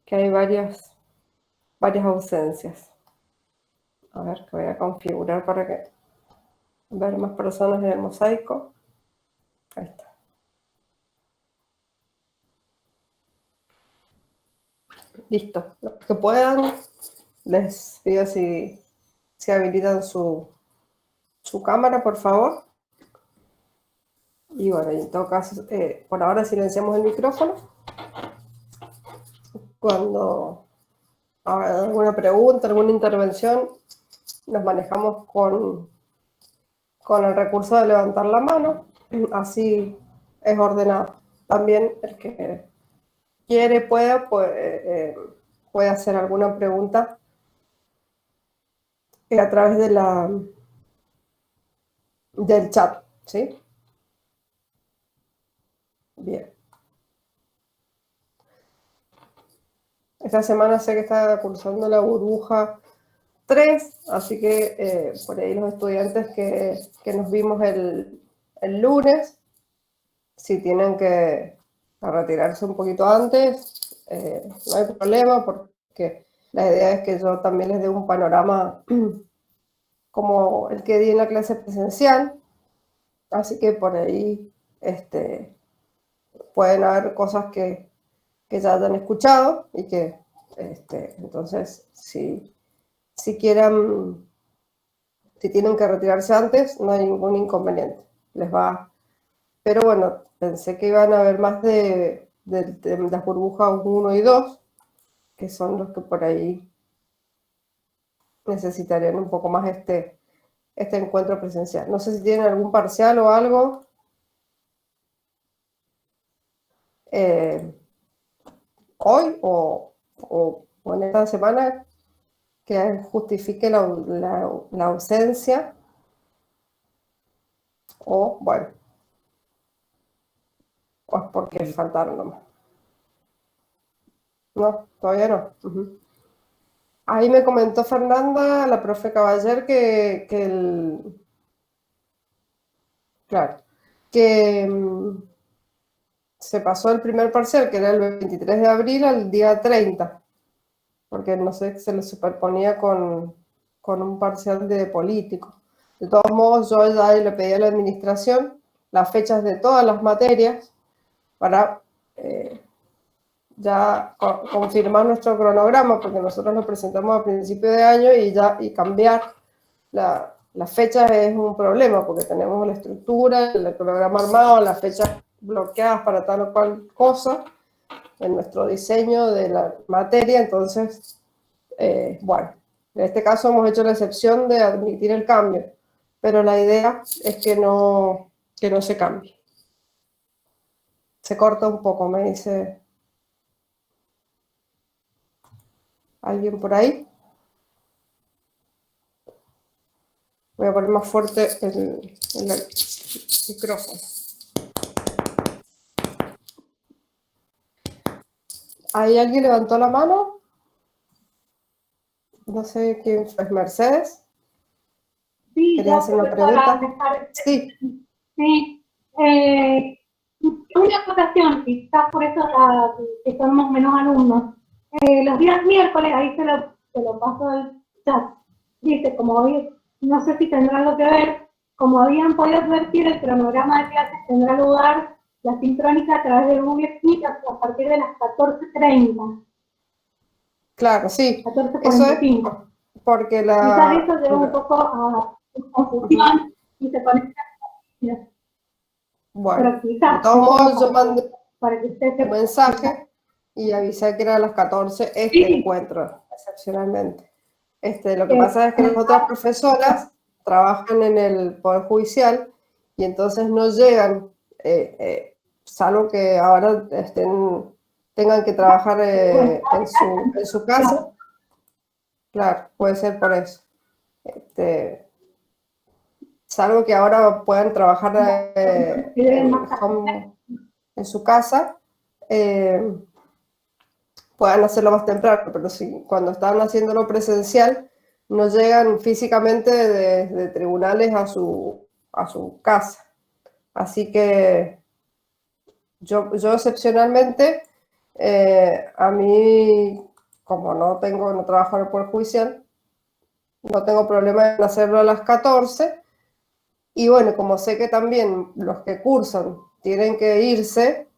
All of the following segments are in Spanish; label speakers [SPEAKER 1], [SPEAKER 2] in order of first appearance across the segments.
[SPEAKER 1] que hay varias ausencias. A ver, que voy a configurar para que ver más personas en el mosaico. Ahí está. Listo. Los que puedan, les pido si habilitan su cámara, por favor. Y bueno, en todo caso, por ahora silenciamos el micrófono. Cuando haga alguna pregunta, alguna intervención, nos manejamos con el recurso de levantar la mano. Así es ordenado. También el que quiere, puede hacer alguna pregunta a través de del chat, ¿sí? Bien. Esta semana sé que está cursando la burbuja 3, así que por ahí los estudiantes que nos vimos el lunes, si tienen que retirarse un poquito antes, no hay problema, porque la idea es que yo también les dé un panorama como el que di en la clase presencial, así que por ahí pueden haber cosas que ya hayan escuchado y que entonces si quieren, si tienen que retirarse antes, no hay ningún inconveniente, les va. Pero bueno, pensé que iban a haber más de las burbujas 1 y 2, que son los que por ahí necesitarían un poco más este encuentro presencial. No sé si tienen algún parcial o algo hoy o en esta semana que justifique la ausencia, o bueno, o es porque faltaron nomás. No, todavía no. Ahí me comentó Fernanda, la profe Caballer, claro, que se pasó el primer parcial, que era el 23 de abril, al día 30, porque no sé, se le superponía con un parcial de político. De todos modos, yo ya le pedí a la administración las fechas de todas las materias para ya confirmar nuestro cronograma, porque nosotros lo presentamos a principio de año y cambiar las fechas es un problema, porque tenemos la estructura, el cronograma armado, las fechas bloqueadas para tal o cual cosa en nuestro diseño de la materia. Entonces, bueno, en este caso hemos hecho la excepción de admitir el cambio, pero la idea es que no se cambie. Se corta un poco, me dice alguien por ahí. Voy a poner más fuerte el micrófono. ¿Ahí alguien levantó la mano? No sé quién fue. ¿Mercedes?
[SPEAKER 2] Sí,
[SPEAKER 1] ¿Quería hacer una pregunta? Sí.
[SPEAKER 2] Sí. Una acotación, quizás por eso que somos menos alumnos. Los días miércoles, ahí se lo paso al chat. Dice, como hoy, no sé si tendrá algo que ver, como habían podido advertir, el cronograma de clases tendrá lugar la sincrónica a través de Google Meet a partir de las 14:30.
[SPEAKER 1] Claro, sí.
[SPEAKER 2] 14:45.
[SPEAKER 1] Eso es porque
[SPEAKER 2] Quizás eso lleva un poco a confusión y se conecta.
[SPEAKER 1] Bueno,
[SPEAKER 2] Pero quizás,
[SPEAKER 1] de todos modos yo mandé
[SPEAKER 2] para que usted
[SPEAKER 1] un mensaje y avisé que era a las 14 encuentro, excepcionalmente. Lo que pasa es que las otras profesoras trabajan en el Poder Judicial y entonces no llegan, salvo que ahora tengan que trabajar en su casa. Claro, puede ser por eso. Salvo que ahora puedan trabajar en su casa, puedan hacerlo más temprano, pero si cuando están haciéndolo presencial no llegan físicamente de tribunales a su casa. Así que yo excepcionalmente A mí, como no trabajo en el Poder Judicial, no tengo problema en hacerlo a las 14. Y bueno, como sé que también los que cursan tienen que irse,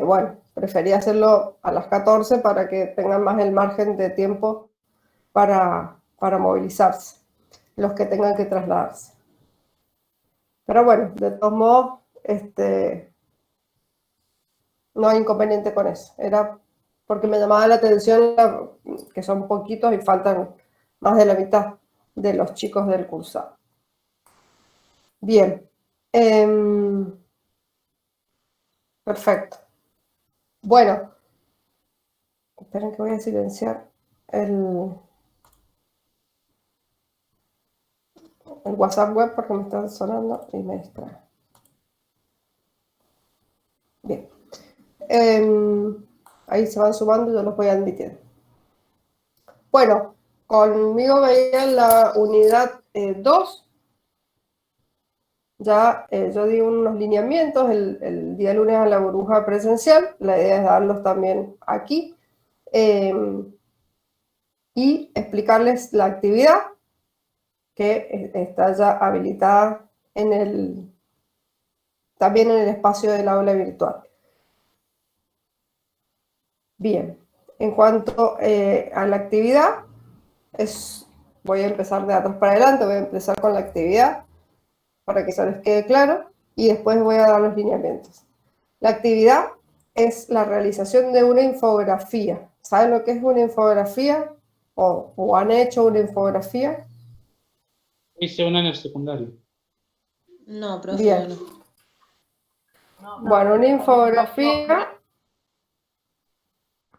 [SPEAKER 1] bueno, preferí hacerlo a las 14 para que tengan más el margen de tiempo para movilizarse, los que tengan que trasladarse. Pero bueno, de todos modos, no hay inconveniente con eso. Era porque me llamaba la atención que son poquitos y faltan más de la mitad de los chicos del cursado. Bien. Perfecto. Bueno, esperen que voy a silenciar el WhatsApp web porque me está sonando y me distrae. Bien. Ahí se van sumando y yo los voy admitiendo. Bueno, conmigo veían la unidad 2. Ya yo di unos lineamientos el día lunes a la burbuja presencial. La idea es darlos también aquí. Y explicarles la actividad que está ya habilitada también en el espacio del aula virtual. Bien, en cuanto a la actividad, voy a empezar de atrás para adelante, voy a empezar con la actividad para que se les quede claro y después voy a dar los lineamientos. La actividad es la realización de una infografía. ¿Saben lo que es una infografía? ¿O han hecho una infografía?
[SPEAKER 3] Hice una en el secundario.
[SPEAKER 4] No, profe,
[SPEAKER 1] Bien.
[SPEAKER 4] no.
[SPEAKER 1] Bueno, una infografía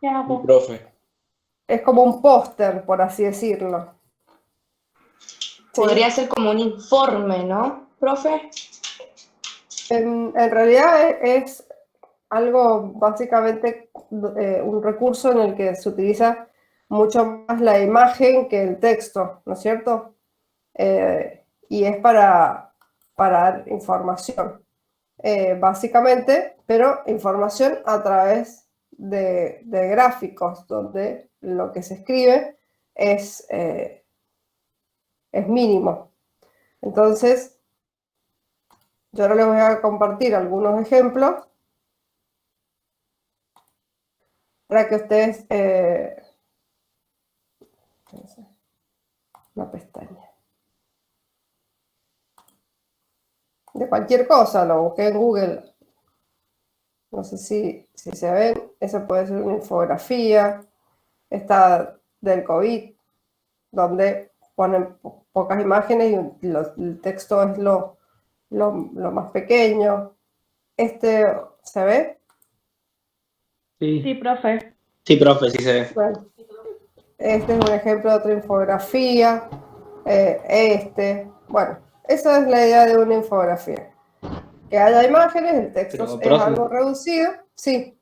[SPEAKER 3] Mi profe.
[SPEAKER 1] es como un póster, por así decirlo.
[SPEAKER 4] Podría ser como un informe, ¿no, profe?
[SPEAKER 1] En realidad es algo básicamente un recurso en el que se utiliza mucho más la imagen que el texto, ¿no es cierto? Y es para dar información, básicamente, pero información a través de gráficos, donde lo que se escribe es mínimo. Entonces, yo ahora les voy a compartir algunos ejemplos para que ustedes... una pestaña. De cualquier cosa, lo busqué en Google. No sé si se ven. Eso puede ser una infografía. Esta del COVID, donde ponen pocas imágenes y el texto es lo más pequeño. ¿Se ve?
[SPEAKER 3] Sí,
[SPEAKER 4] profe.
[SPEAKER 3] sí, profe, sí se ve.
[SPEAKER 1] Bueno, este es un ejemplo de otra infografía. Bueno, esa es la idea de una infografía. Que haya imágenes, el texto
[SPEAKER 3] Pero,
[SPEAKER 1] es
[SPEAKER 3] profe,
[SPEAKER 1] algo reducido. Sí.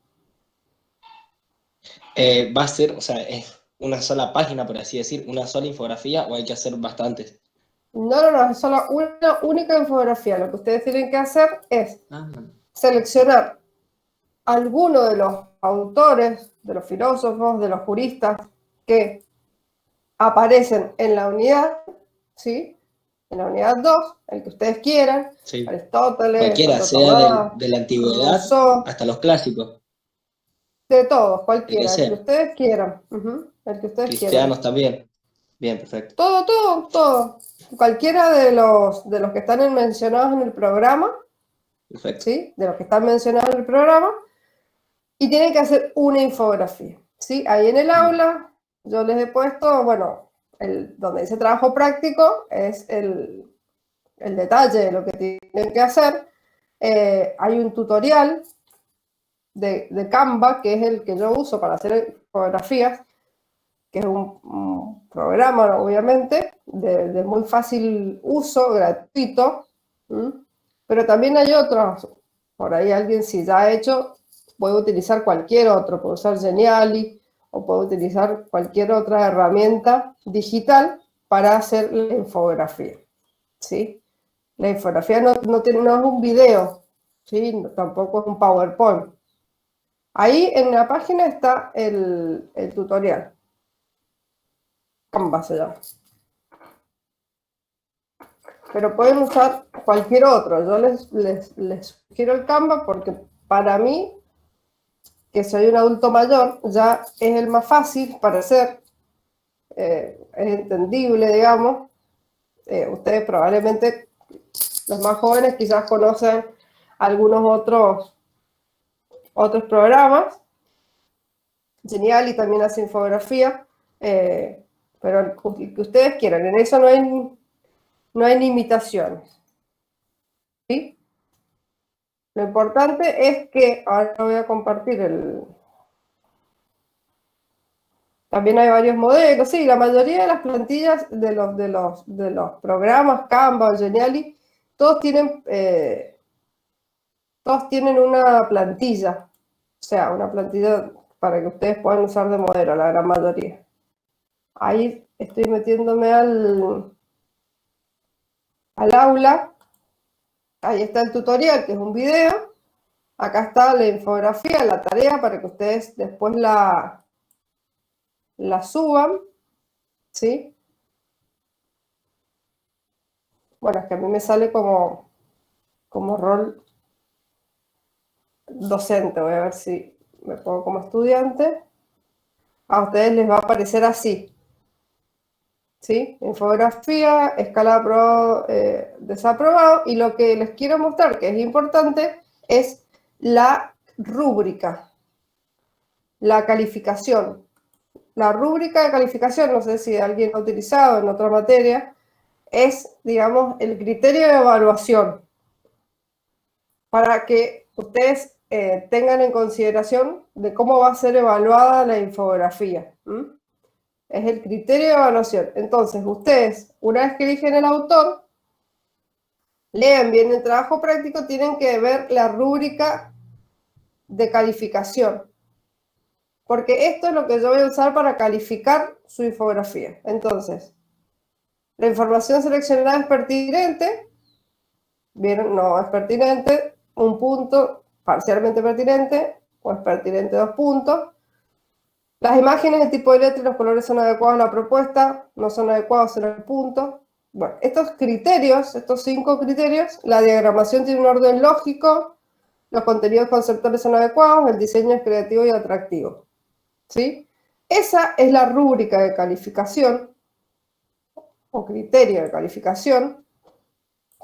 [SPEAKER 5] Va a ser, o sea, es una sola página, por así decir, una sola infografía, o hay que hacer bastantes.
[SPEAKER 1] No, es solo una única infografía. Lo que ustedes tienen que hacer es seleccionar alguno de los autores, de los filósofos, de los juristas que aparecen en la unidad, ¿sí? En la unidad 2, el que ustedes quieran,
[SPEAKER 5] Sí.
[SPEAKER 1] Aristóteles,
[SPEAKER 5] Cualquiera,
[SPEAKER 1] Santo
[SPEAKER 5] sea
[SPEAKER 1] Tomás,
[SPEAKER 5] de la antigüedad
[SPEAKER 1] Rousseau,
[SPEAKER 5] hasta los clásicos.
[SPEAKER 1] de todos,
[SPEAKER 5] El que
[SPEAKER 1] cualquiera, el que
[SPEAKER 5] sea.
[SPEAKER 1] ustedes quieran. El que ustedes
[SPEAKER 5] Cristianos
[SPEAKER 1] quieran.
[SPEAKER 5] también. Bien, perfecto.
[SPEAKER 1] Todo. Cualquiera de los que están mencionados en el programa,
[SPEAKER 5] Perfecto.
[SPEAKER 1] ¿sí? De los que están mencionados en el programa, y tienen que hacer una infografía, ¿sí? Ahí en el aula yo les he puesto, bueno, donde dice trabajo práctico es el detalle de lo que tienen que hacer. Hay un tutorial de Canva, que es el que yo uso para hacer infografías, que es un programa, obviamente, de muy fácil uso, gratuito, pero también hay otros. Por ahí alguien, si ya ha hecho, puede utilizar cualquier otro, puede usar Geniali o puede utilizar cualquier otra herramienta digital para hacer la infografía, ¿sí? La infografía no es un video, ¿sí? Tampoco es un PowerPoint. Ahí en la página está el tutorial. Canva se llama. Pero pueden usar cualquier otro. Yo les sugiero el Canva porque para mí, que soy un adulto mayor, ya es el más fácil para hacer. Es entendible, digamos. Ustedes probablemente, los más jóvenes, quizás conocen algunos otros programas. Geniali también hace infografía, pero el que ustedes quieran. En eso no hay limitaciones. ¿Sí? Lo importante es que, ahora voy a compartir también hay varios modelos, sí, la mayoría de las plantillas de los programas, Canva o Geniali, todos tienen una plantilla, o sea, una plantilla para que ustedes puedan usar de modelo, la gran mayoría. Ahí estoy metiéndome al aula. Ahí está el tutorial, que es un video. Acá está la infografía, la tarea, para que ustedes después la suban. ¿Sí? Bueno, es que a mí me sale como rol docente. Voy a ver si me pongo como estudiante. A ustedes les va a aparecer así. ¿Sí? Infografía, escala aprobado, desaprobado. Y lo que les quiero mostrar, que es importante, es la rúbrica, la calificación. La rúbrica de calificación, no sé si alguien lo ha utilizado en otra materia, es, digamos, el criterio de evaluación para que ustedes tengan en consideración de cómo va a ser evaluada la infografía. Es el criterio de evaluación. Entonces, ustedes, una vez que eligen el autor, lean bien el trabajo práctico, tienen que ver la rúbrica de calificación. Porque esto es lo que yo voy a usar para calificar su infografía. Entonces, la información seleccionada es pertinente. ¿Vieron? No es pertinente. Un punto, parcialmente pertinente. O es pertinente 2 puntos. Las imágenes, el tipo de letra y los colores son adecuados a la propuesta. No son adecuados en el punto. Bueno, estos criterios, estos 5 criterios, la diagramación tiene un orden lógico. Los contenidos conceptuales son adecuados. El diseño es creativo y atractivo. ¿Sí? Esa es la rúbrica de calificación o criterio de calificación,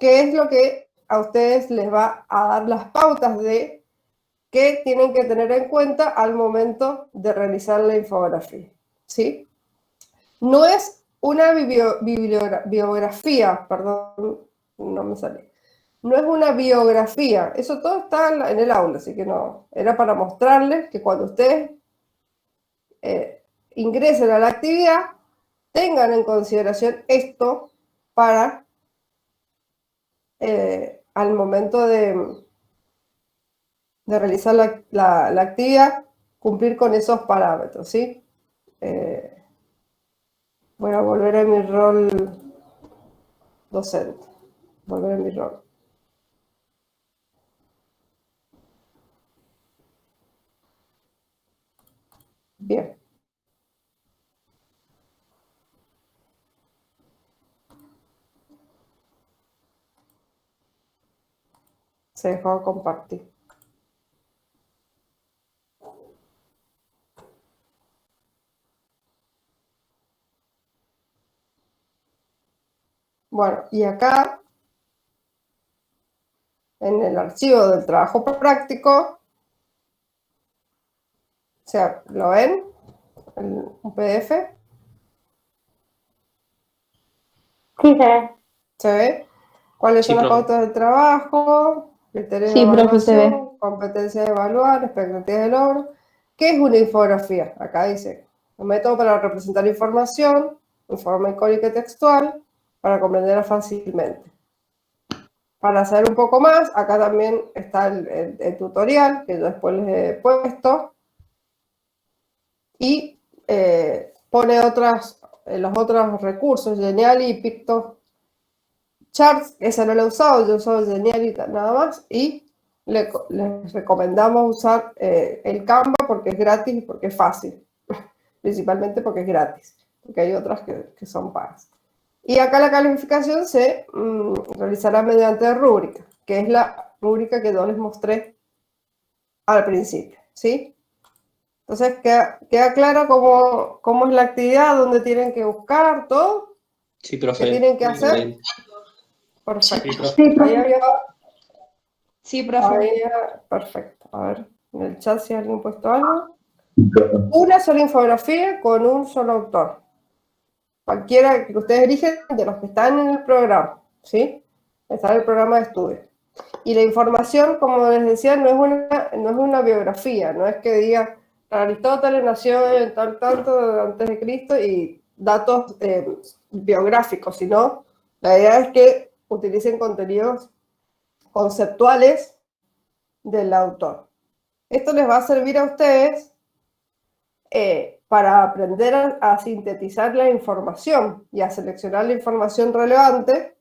[SPEAKER 1] que es lo que a ustedes les va a dar las pautas de qué tienen que tener en cuenta al momento de realizar la infografía. ¿Sí? No es una biografía, perdón, no me sale. No es una biografía, eso todo está en el aula, así que no. Era para mostrarles que cuando ustedes ingresen a la actividad, tengan en consideración esto para al momento de realizar la actividad, cumplir con esos parámetros, ¿sí? Voy a volver a mi rol docente. Volver a mi rol. Bien. Se dejó de compartir. Bueno, y acá, en el archivo del trabajo práctico, o sea, ¿lo ven? Un PDF.
[SPEAKER 2] Sí, se ve.
[SPEAKER 1] ¿Se ve? ¿Cuáles son las
[SPEAKER 3] profe.
[SPEAKER 1] pautas del trabajo? Criterios de
[SPEAKER 4] Sí, profe, se ve.
[SPEAKER 1] evaluación, competencia de evaluar, expectativas de logro. ¿Qué es una infografía? Acá dice, un método para representar información en forma icónica y textual para comprenderla fácilmente. Para saber un poco más, acá también está el tutorial que yo después les he puesto y pone los otros recursos, Geniali y Picto Charts. Esa no la he usado, yo he usado Geniali nada más, y les recomendamos usar el Canva porque es gratis y porque es fácil. Principalmente porque es gratis, porque hay otras que son pagas. Y acá la calificación se realizará mediante rúbrica, que es la rúbrica que yo les mostré al principio, ¿sí? Entonces, ¿queda claro cómo es la actividad, dónde tienen que buscar todo?
[SPEAKER 3] Sí, profe.
[SPEAKER 1] ¿Qué tienen que hacer?
[SPEAKER 3] Bien.
[SPEAKER 1] Perfecto.
[SPEAKER 3] Sí, profe.
[SPEAKER 2] Sí, profe.
[SPEAKER 4] Sí, profe.
[SPEAKER 1] Perfecto. A ver, en el chat si alguien ha puesto algo. Una sola infografía con un solo autor. Cualquiera que ustedes eligen de los que están en el programa, ¿sí? Está en el programa de estudio. Y la información, como les decía, no es una biografía, no es que diga Aristóteles nació en tanto antes de Cristo y datos biográficos, sino la idea es que utilicen contenidos conceptuales del autor. Esto les va a servir a ustedes para aprender a sintetizar la información y a seleccionar la información relevante.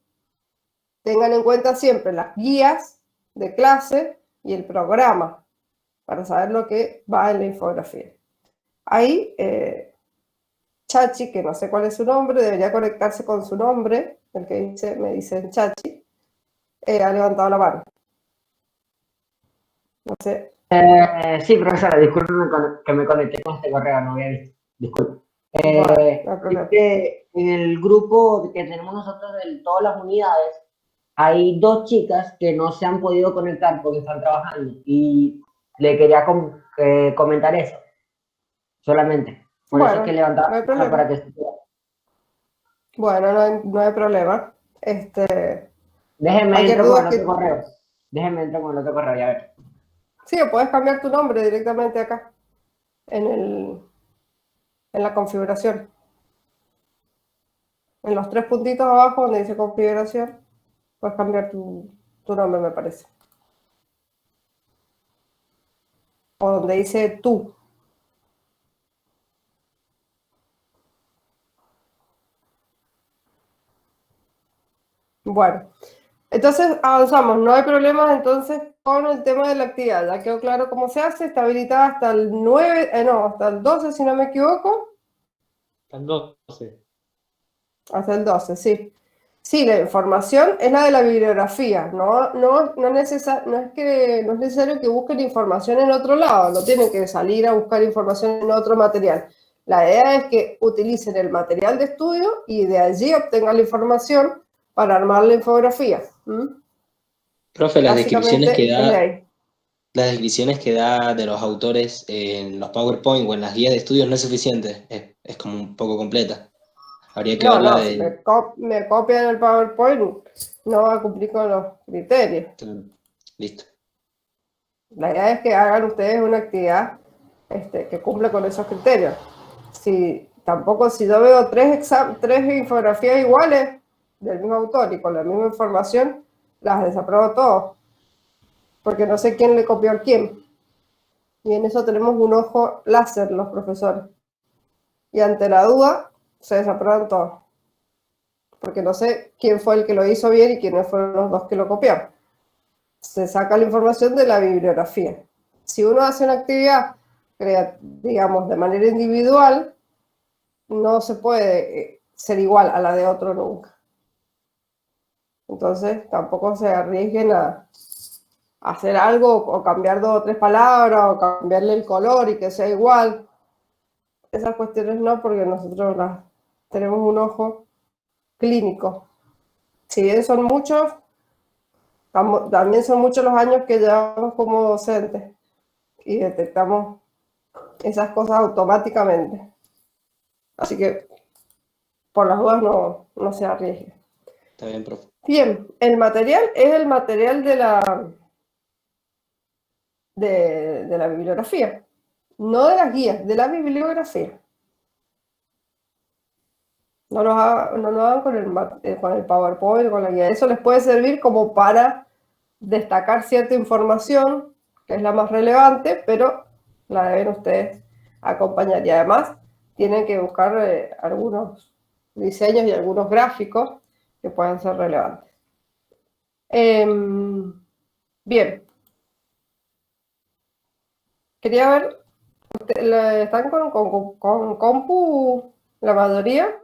[SPEAKER 1] Tengan en cuenta siempre las guías de clase y el programa para saber lo que va en la infografía. Ahí, Chachi, que no sé cuál es su nombre, debería conectarse con su nombre, el que me dice Chachi, ha levantado la mano. No sé.
[SPEAKER 6] Sí, profesora, discúlpeme que me conecté con este correo, no había visto. Disculpe.
[SPEAKER 1] Vale, no hay problema.
[SPEAKER 6] Es que en el grupo que tenemos nosotros de todas las unidades, hay 2 chicas que no se han podido conectar porque están trabajando y le quería comentar eso, solamente. Por eso es que levantaba
[SPEAKER 1] no hay
[SPEAKER 6] la mano
[SPEAKER 1] problema.
[SPEAKER 6] para que se pueda.
[SPEAKER 1] Bueno, no hay problema.
[SPEAKER 6] Déjenme
[SPEAKER 1] Cualquier
[SPEAKER 6] entrar con
[SPEAKER 1] duda
[SPEAKER 6] el otro correo. Déjenme entrar con el otro correo, ya ver.
[SPEAKER 1] Sí, o puedes cambiar tu nombre directamente acá, en la configuración. En los 3 puntitos abajo donde dice configuración, puedes cambiar tu nombre, me parece. O donde dice tú. Bueno, entonces avanzamos. No hay problemas entonces con el tema de la actividad. Ya quedó claro cómo se hace. Está habilitada hasta el 9, hasta el 12, si no me equivoco.
[SPEAKER 3] Hasta el 12.
[SPEAKER 1] Hasta el 12, sí. Sí, la información es la de la bibliografía. No es necesario que busquen información en otro lado. No tienen que salir a buscar información en otro material. La idea es que utilicen el material de estudio y de allí obtengan la información para armar la infografía.
[SPEAKER 3] Profe, las
[SPEAKER 1] Básicamente
[SPEAKER 3] descripciones que
[SPEAKER 1] es de
[SPEAKER 3] da,
[SPEAKER 1] ahí.
[SPEAKER 3] las descripciones que da de los autores en los PowerPoint o en las guías de estudios no es suficiente. Es como un poco completa. Habría que verla
[SPEAKER 1] Si
[SPEAKER 3] de...
[SPEAKER 1] me copian el PowerPoint, no va a cumplir con los criterios.
[SPEAKER 3] Listo.
[SPEAKER 1] La idea es que hagan ustedes una actividad que cumpla con esos criterios. Si yo veo tres infografías iguales del mismo autor y con la misma información, las desapruebo todas, porque no sé quién le copió a quién. Y en eso tenemos un ojo láser los profesores. Y ante la duda, se desaprueban todos. Porque no sé quién fue el que lo hizo bien y quiénes fueron los 2 que lo copiaron. Se saca la información de la bibliografía. Si uno hace una actividad, digamos, de manera individual, no se puede ser igual a la de otro nunca. Entonces, tampoco se arriesguen a hacer algo o cambiar 2 o 3 palabras o cambiarle el color y que sea igual. Esas cuestiones no, porque nosotros tenemos un ojo clínico. Si bien son muchos, también son muchos los años que llevamos como docentes y detectamos esas cosas automáticamente. Así que por las dudas no se arriesgue.
[SPEAKER 3] Está bien, profe.
[SPEAKER 1] Bien, el material es el material de la bibliografía, no de las guías, de la bibliografía. No lo hagan con el PowerPoint, con la guía. Eso les puede servir como para destacar cierta información, que es la más relevante, pero la deben ustedes acompañar. Y además tienen que buscar algunos diseños y algunos gráficos que puedan ser relevantes. Bien, Quería ver, ¿están con compu la mayoría?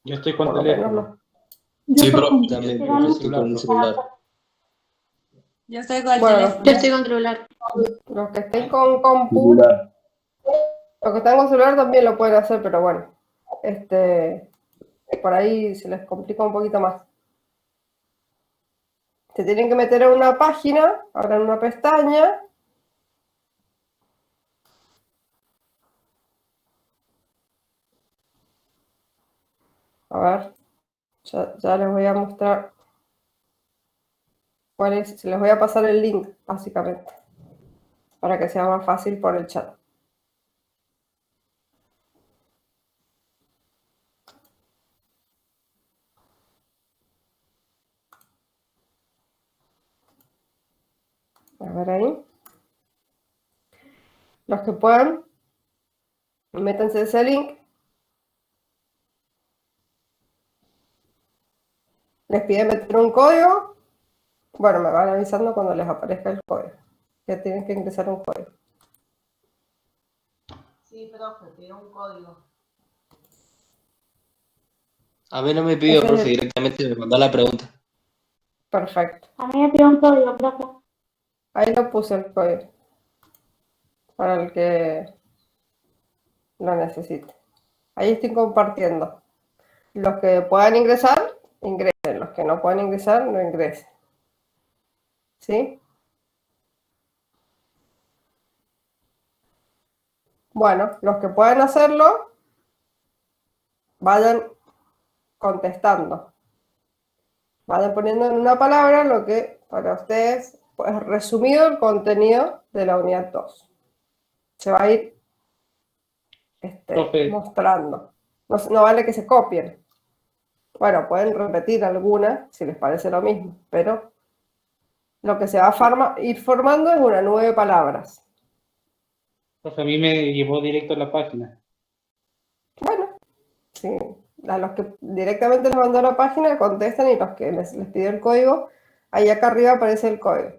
[SPEAKER 7] Yo estoy con
[SPEAKER 1] Por lo menos
[SPEAKER 7] teléfono.
[SPEAKER 1] no.
[SPEAKER 2] Yo
[SPEAKER 8] Sí,
[SPEAKER 2] por
[SPEAKER 8] pero
[SPEAKER 3] También,
[SPEAKER 2] computadora,
[SPEAKER 3] profe, estoy con el celular.
[SPEAKER 4] Yo estoy con el
[SPEAKER 1] Bueno,
[SPEAKER 4] teléfono.
[SPEAKER 9] Yo estoy con celular.
[SPEAKER 1] Los que estén con compu, los que están con celular también lo pueden hacer, pero bueno, por ahí se les complica un poquito más. Se tienen que meter en una página, abran una pestaña. A ver, ya les voy a mostrar cuál es. Se les voy a pasar el link, básicamente, para que sea más fácil por el chat. A ver ahí. Los que puedan, métanse ese link. Les pide meter un código. Bueno, me van avisando cuando les aparezca el código. Ya tienen que ingresar un código.
[SPEAKER 6] Sí, profe, tiene un código.
[SPEAKER 3] A mí no me pidió,
[SPEAKER 1] Ese es
[SPEAKER 3] profe,
[SPEAKER 1] el-
[SPEAKER 3] directamente me mandó la pregunta.
[SPEAKER 1] Perfecto.
[SPEAKER 2] a mí me pidió un código, profe.
[SPEAKER 1] Ahí lo puse el código. Para el que lo necesite. Ahí estoy compartiendo. Los que puedan ingresar, ingresen. Los que no puedan ingresar, no ingresen. ¿Sí? Bueno, los que puedan hacerlo, vayan contestando. Vayan poniendo en una palabra lo que para ustedes es resumido el contenido de la unidad 2. Se va a ir
[SPEAKER 7] Profe.
[SPEAKER 1] mostrando. No vale que se copien. Bueno, pueden repetir alguna si les parece lo mismo, pero lo que se va a ir formando es una 9 palabras.
[SPEAKER 7] Profe, a mí me llevó directo a la página.
[SPEAKER 1] Bueno, sí, a los que directamente les mandó a la página contestan y los que les pidió el código, ahí acá arriba aparece el código.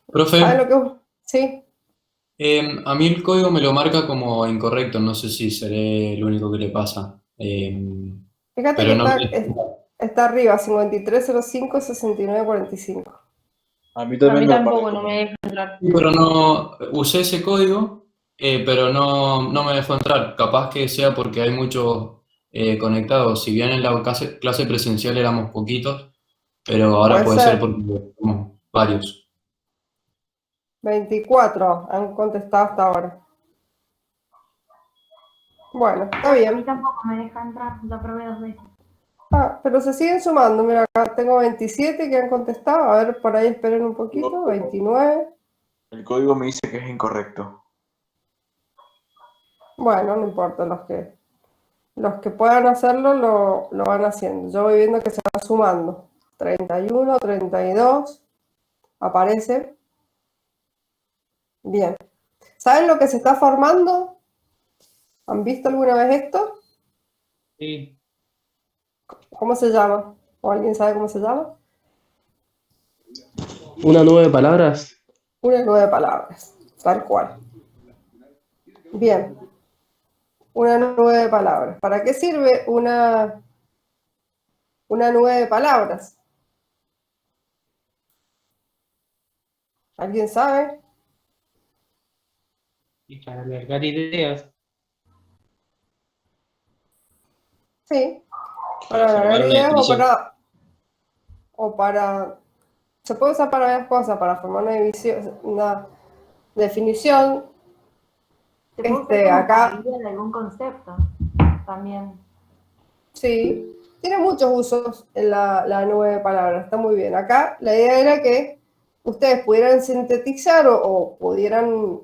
[SPEAKER 8] profe,
[SPEAKER 1] ¿Saben lo que es? Sí,
[SPEAKER 8] a mí el código me lo marca como incorrecto, no sé si seré el único que le pasa.
[SPEAKER 1] fíjate
[SPEAKER 8] Pero
[SPEAKER 1] que
[SPEAKER 8] no
[SPEAKER 1] está arriba, 5305-6945.
[SPEAKER 9] A mí tampoco, no me deja entrar.
[SPEAKER 8] pero no usé ese código, pero no me dejó entrar. Capaz que sea porque hay muchos conectados. Si bien en la clase presencial éramos poquitos, pero ahora
[SPEAKER 1] Puede
[SPEAKER 8] puede ser
[SPEAKER 1] ser.
[SPEAKER 8] porque somos varios.
[SPEAKER 1] 24 han contestado hasta ahora. Bueno, está
[SPEAKER 2] A mí
[SPEAKER 1] bien.
[SPEAKER 2] tampoco me deja entrar, lo probé 2 veces.
[SPEAKER 1] Ah, pero se siguen sumando. Mira, acá tengo 27 que han contestado. A ver, por ahí esperen un poquito. 29.
[SPEAKER 10] El código me dice que es incorrecto.
[SPEAKER 1] Bueno, no importa. Los que puedan hacerlo lo van haciendo. Yo voy viendo que se va sumando. 31, 32. Aparece. Bien. ¿Saben lo que se está formando? ¿Han visto alguna vez esto?
[SPEAKER 7] Sí.
[SPEAKER 1] ¿Cómo se llama? ¿O alguien sabe cómo se llama?
[SPEAKER 3] ¿Una 9 palabras?
[SPEAKER 1] Una 9 palabras, tal cual. Bien, una 9 palabras. ¿Para qué sirve una 9 palabras? ¿Alguien sabe?
[SPEAKER 7] Y para alargar ideas.
[SPEAKER 1] Sí,
[SPEAKER 3] Para
[SPEAKER 1] para
[SPEAKER 3] formar
[SPEAKER 1] alargar
[SPEAKER 3] una
[SPEAKER 1] ideas
[SPEAKER 3] definición.
[SPEAKER 1] o para... Se puede usar para varias cosas, para formar una definición.
[SPEAKER 2] Se puede usar como
[SPEAKER 1] Acá,
[SPEAKER 2] para guía de algún concepto también.
[SPEAKER 1] sí, tiene muchos usos en la 9 palabras, está muy bien. Acá la idea era que ustedes pudieran sintetizar o pudieran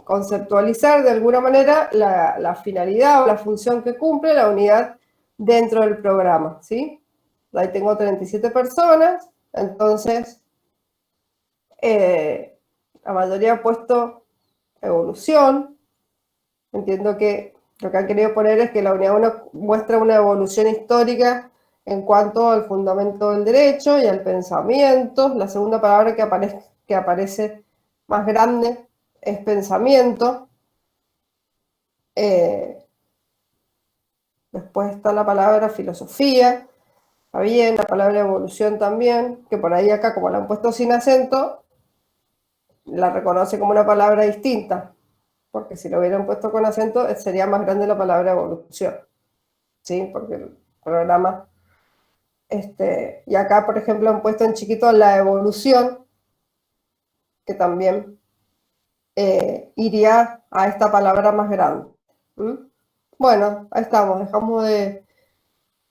[SPEAKER 1] conceptualizar de alguna manera la finalidad o la función que cumple la unidad dentro del programa, ¿sí? Ahí tengo 37 personas, entonces la mayoría ha puesto evolución. Entiendo que lo que han querido poner es que la unidad 1 muestra una evolución histórica en cuanto al fundamento del derecho y al pensamiento. La segunda palabra que aparece más grande es pensamiento. Después está la palabra filosofía, está bien, la palabra evolución también, que por ahí acá, como la han puesto sin acento, la reconoce como una palabra distinta, porque si lo hubieran puesto con acento sería más grande la palabra evolución, ¿sí? Porque el programa, y acá, por ejemplo, han puesto en chiquito la evolución, que también iría a esta palabra más grande. Bueno, ahí estamos, dejamos de...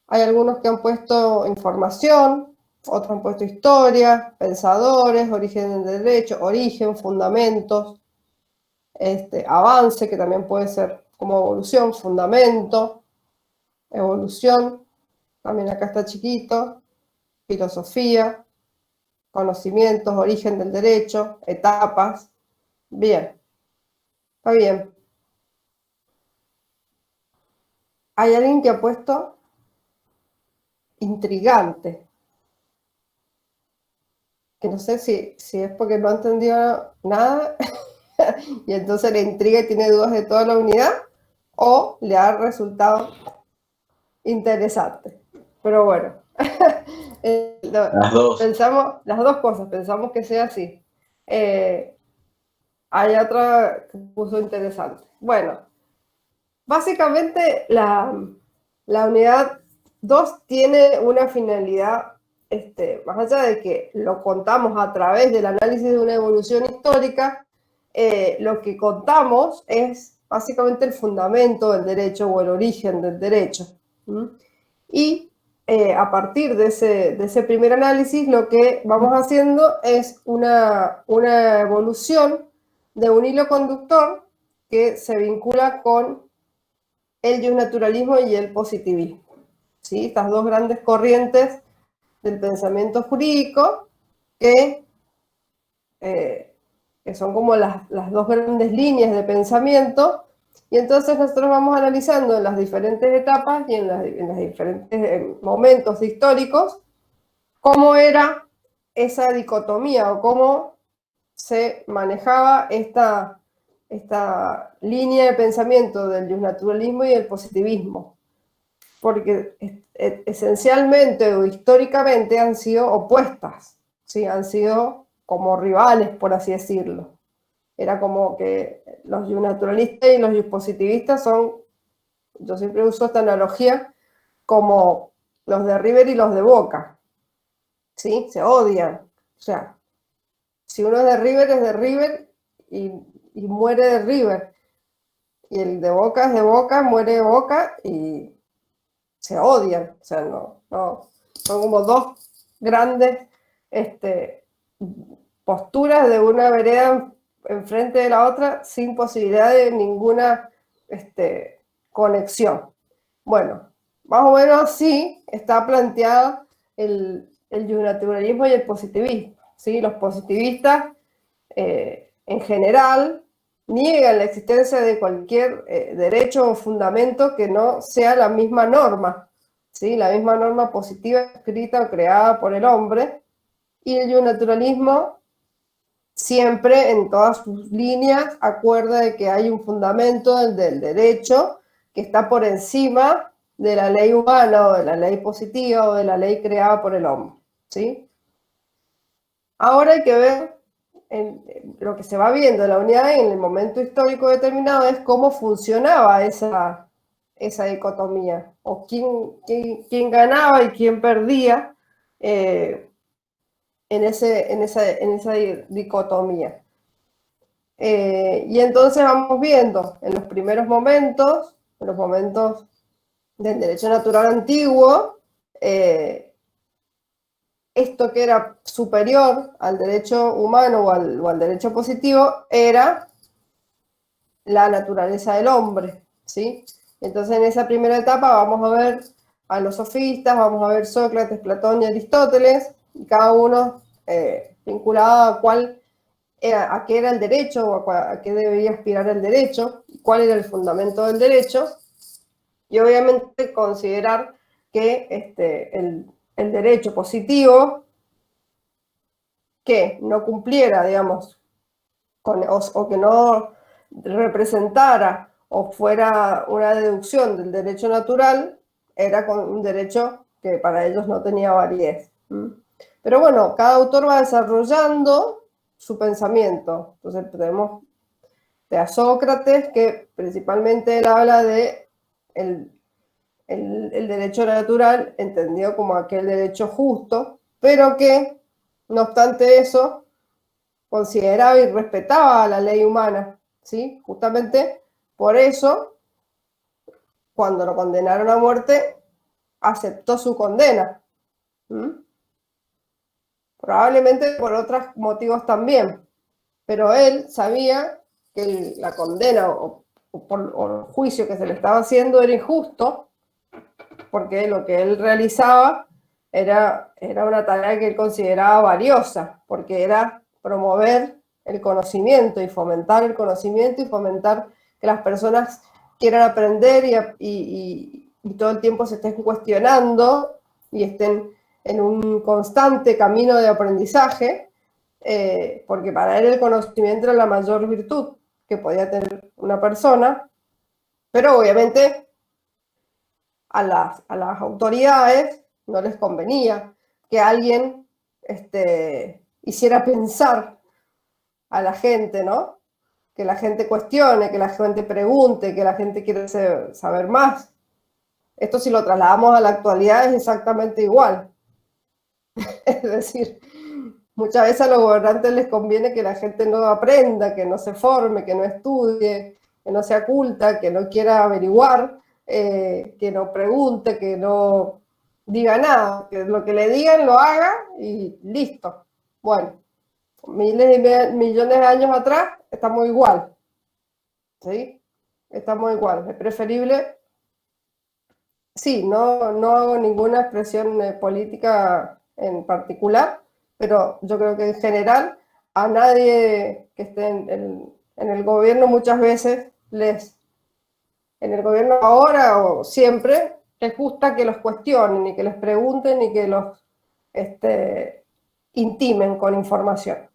[SPEAKER 1] Hay algunos que han puesto información, otros han puesto historia, pensadores, origen del derecho, origen, fundamentos, avance, que también puede ser como evolución, fundamento, evolución, también acá está chiquito, filosofía, conocimientos, origen del derecho, etapas. Bien, está bien. Hay alguien que ha puesto intrigante, que no sé si es porque no ha entendido nada y entonces le intriga y tiene dudas de toda la unidad, o le ha resultado interesante. Pero bueno,
[SPEAKER 10] Las dos.
[SPEAKER 1] Pensamos, las dos cosas, pensamos que sea así. Hay otra que puso interesante. Bueno, básicamente la unidad 2 tiene una finalidad, más allá de que lo contamos a través del análisis de una evolución histórica, lo que contamos es básicamente el fundamento del derecho o el origen del derecho. Y a partir de ese primer análisis, lo que vamos haciendo es una evolución de un hilo conductor que se vincula con el justnaturalismo y el positivismo. ¿Sí? Estas dos grandes corrientes del pensamiento jurídico que son como las dos grandes líneas de pensamiento, y entonces nosotros vamos analizando en las diferentes etapas y en los diferentes momentos históricos cómo era esa dicotomía o cómo se manejaba esta línea de pensamiento del justnaturalismo y el positivismo, porque esencialmente o históricamente han sido opuestas, ¿sí? Han sido como rivales, por así decirlo. Era como que los justnaturalistas y los positivistas son, yo siempre uso esta analogía, como los de River y los de Boca, ¿sí? Se odian. O sea, si uno es de River y muere de River, y el de Boca es de Boca, muere de Boca y se odian. O sea, no, son como dos grandes posturas de una vereda enfrente de la otra sin posibilidad de ninguna conexión. Bueno, más o menos así está planteado el justnaturalismo y el positivismo, ¿sí? Los positivistas en general niegan la existencia de cualquier derecho o fundamento que no sea la misma norma, ¿sí? La misma norma positiva escrita o creada por el hombre, y el justnaturalismo siempre en todas sus líneas acuerda de que hay un fundamento del derecho que está por encima de la ley humana o de la ley positiva o de la ley creada por el hombre, ¿sí? Ahora hay que ver lo que se va viendo en la unidad en el momento histórico determinado es cómo funcionaba esa dicotomía, o quién ganaba y quién perdía en esa dicotomía. Y entonces vamos viendo en los primeros momentos, en los momentos del derecho natural antiguo, esto que era superior al derecho humano o al derecho positivo era la naturaleza del hombre, ¿sí? Entonces en esa primera etapa vamos a ver a los sofistas, vamos a ver Sócrates, Platón y Aristóteles, y cada uno vinculado a qué era el derecho o a qué debería aspirar el derecho, cuál era el fundamento del derecho, y obviamente considerar que el derecho positivo que no cumpliera, digamos, o que no representara o fuera una deducción del derecho natural, era un derecho que para ellos no tenía validez. Pero bueno, cada autor va desarrollando su pensamiento. Entonces tenemos a Sócrates, que principalmente él habla de el derecho natural entendido como aquel derecho justo, pero que, no obstante eso, consideraba y respetaba la ley humana, ¿sí? Justamente por eso, cuando lo condenaron a muerte, aceptó su condena. Probablemente por otros motivos también, pero él sabía que la condena o el juicio que se le estaba haciendo era injusto, porque lo que él realizaba era una tarea que él consideraba valiosa, porque era promover el conocimiento y fomentar el conocimiento y fomentar que las personas quieran aprender y todo el tiempo se estén cuestionando y estén en un constante camino de aprendizaje, porque para él el conocimiento era la mayor virtud que podía tener una persona, pero obviamente a las autoridades no les convenía que alguien hiciera pensar a la gente, ¿no? Que la gente cuestione, que la gente pregunte, que la gente quiera saber más. Esto, si lo trasladamos a la actualidad, es exactamente igual. Es decir, muchas veces a los gobernantes les conviene que la gente no aprenda, que no se forme, que no estudie, que no sea culta, que no quiera averiguar, que no pregunte, que no diga nada, que lo que le digan lo haga y listo. Bueno, miles y millones de años atrás estamos igual, ¿sí? Estamos igual. Es preferible, sí, no hago ninguna expresión política en particular, pero yo creo que en general a nadie que esté en el gobierno muchas veces en el gobierno ahora o siempre, les gusta que los cuestionen y que les pregunten y que los intimen con información.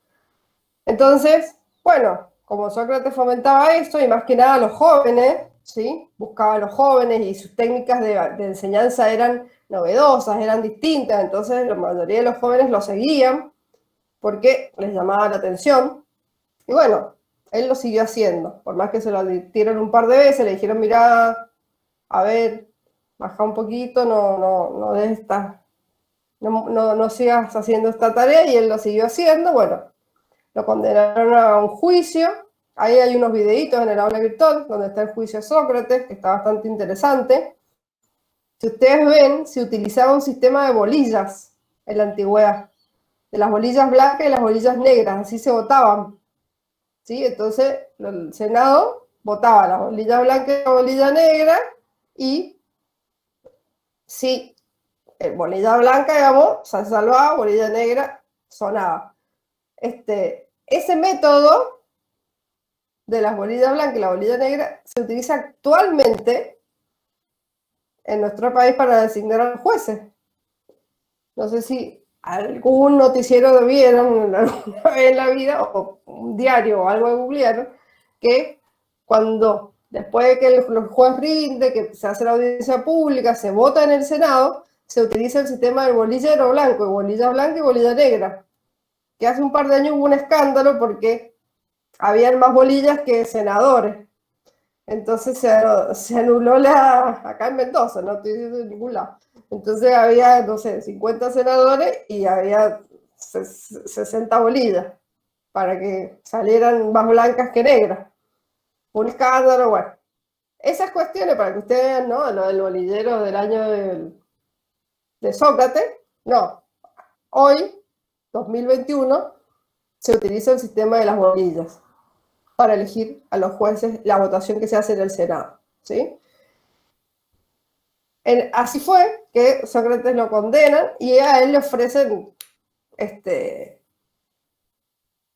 [SPEAKER 1] Entonces, bueno, como Sócrates fomentaba esto, y más que nada a los jóvenes, ¿sí? Buscaba a los jóvenes y sus técnicas de enseñanza eran novedosas, eran distintas, entonces la mayoría de los jóvenes lo seguían porque les llamaba la atención. Y bueno, él lo siguió haciendo, por más que se lo advirtieron un par de veces, le dijeron, mira, a ver, baja un poquito, no des esta, no sigas haciendo esta tarea, y él lo siguió haciendo. Bueno, lo condenaron a un juicio. Ahí hay unos videitos en el aula virtual donde está el juicio de Sócrates, que está bastante interesante. Si ustedes ven, se utilizaba un sistema de bolillas en la antigüedad, de las bolillas blancas y las bolillas negras, así se votaban, ¿sí? Entonces el Senado votaba la bolilla blanca y la bolilla negra, y si bolilla blanca, digamos, se salvaba, bolilla negra sonaba. Ese método de las bolillas blancas y la bolilla negra se utiliza actualmente en nuestro país para designar a los jueces. No sé si algún noticiero lo vieron alguna vez en la vida, o un diario o algo que googlearon, que cuando, después de que el juez rinde, que se hace la audiencia pública, se vota en el Senado, se utiliza el sistema del bolillero blanco, y bolilla blanca y bolilla negra, que hace un par de años hubo un escándalo porque habían más bolillas que senadores. Entonces se anuló acá en Mendoza, no estoy diciendo en ningún lado. Entonces había, no sé, 50 senadores y había 60 bolillas para que salieran más blancas que negras. Un escándalo, bueno. Esas cuestiones, para que ustedes vean, ¿no? Lo del bolillero del año de Sócrates, no. Hoy, 2021, se utiliza el sistema de las bolillas para elegir a los jueces, la votación que se hace en el Senado, ¿sí? Así fue que Sócrates lo condenan y a él le ofrecen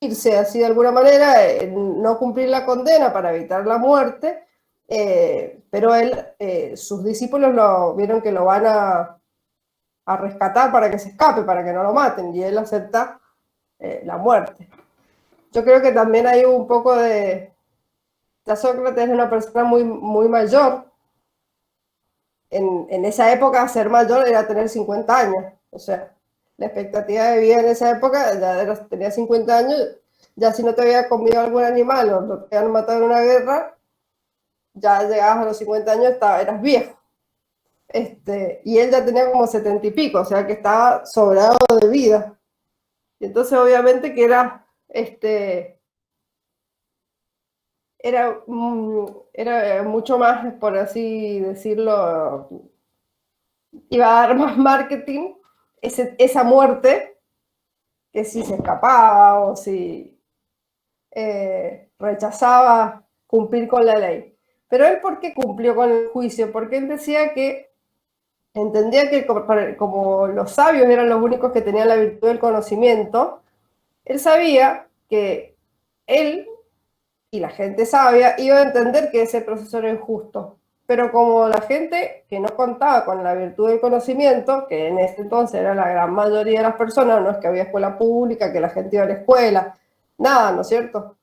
[SPEAKER 1] irse así de alguna manera, no cumplir la condena para evitar la muerte, pero él, sus discípulos vieron que lo van a rescatar para que se escape, para que no lo maten, y él acepta la muerte. Yo creo que también hay un poco de... Ya Sócrates es una persona muy, muy mayor. En esa época ser mayor era tener 50 años, o sea, la expectativa de vida en esa época ya tenía 50 años, ya si no te había comido algún animal o te habían matado en una guerra, ya llegabas a los 50 años, eras viejo. Y él ya tenía como 70 y pico, o sea que estaba sobrado de vida. Y entonces obviamente que era mucho más, por así decirlo, iba a dar más marketing esa muerte que si se escapaba o si rechazaba cumplir con la ley. Pero él, ¿por qué cumplió con el juicio? Porque él decía que entendía que como los sabios eran los únicos que tenían la virtud del conocimiento, él sabía que él y la gente sabia iba a entender que ese proceso era injusto. Pero como la gente que no contaba con la virtud del conocimiento, que en ese entonces era la gran mayoría de las personas, no es que había escuela pública, que la gente iba a la escuela, nada, ¿no es cierto?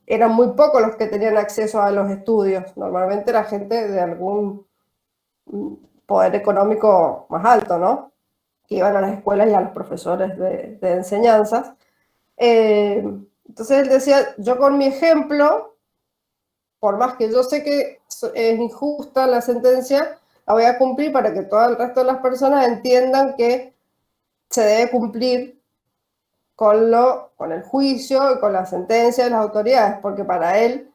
[SPEAKER 1] Eran muy pocos los que tenían acceso a los estudios. Normalmente la gente de algún poder económico más alto, ¿no? Que iban a las escuelas y a los profesores de enseñanzas. Entonces él decía, yo con mi ejemplo, por más que yo sé que es injusta la sentencia, la voy a cumplir para que todo el resto de las personas entiendan que se debe cumplir con el juicio y con la sentencia de las autoridades, porque para él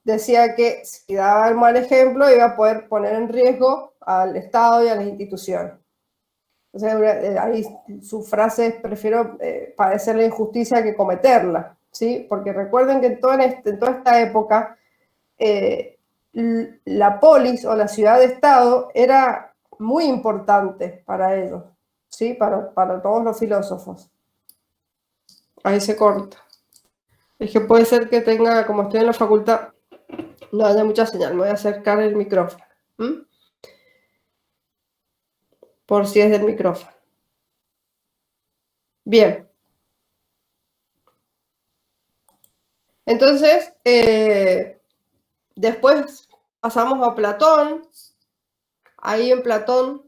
[SPEAKER 1] decía que si daba el mal ejemplo iba a poder poner en riesgo al Estado y a las instituciones. Entonces, ahí su frase es, prefiero padecer la injusticia que cometerla, ¿sí? Porque recuerden que en toda esta época la polis o la ciudad-estado era muy importante para ellos, ¿sí? Para todos los filósofos. Ahí se corta. Es que puede ser que tenga, como estoy en la facultad, no haya mucha señal. Me voy a acercar el micrófono. Por si es del micrófono. Bien. Entonces, después pasamos a Platón. Ahí en Platón,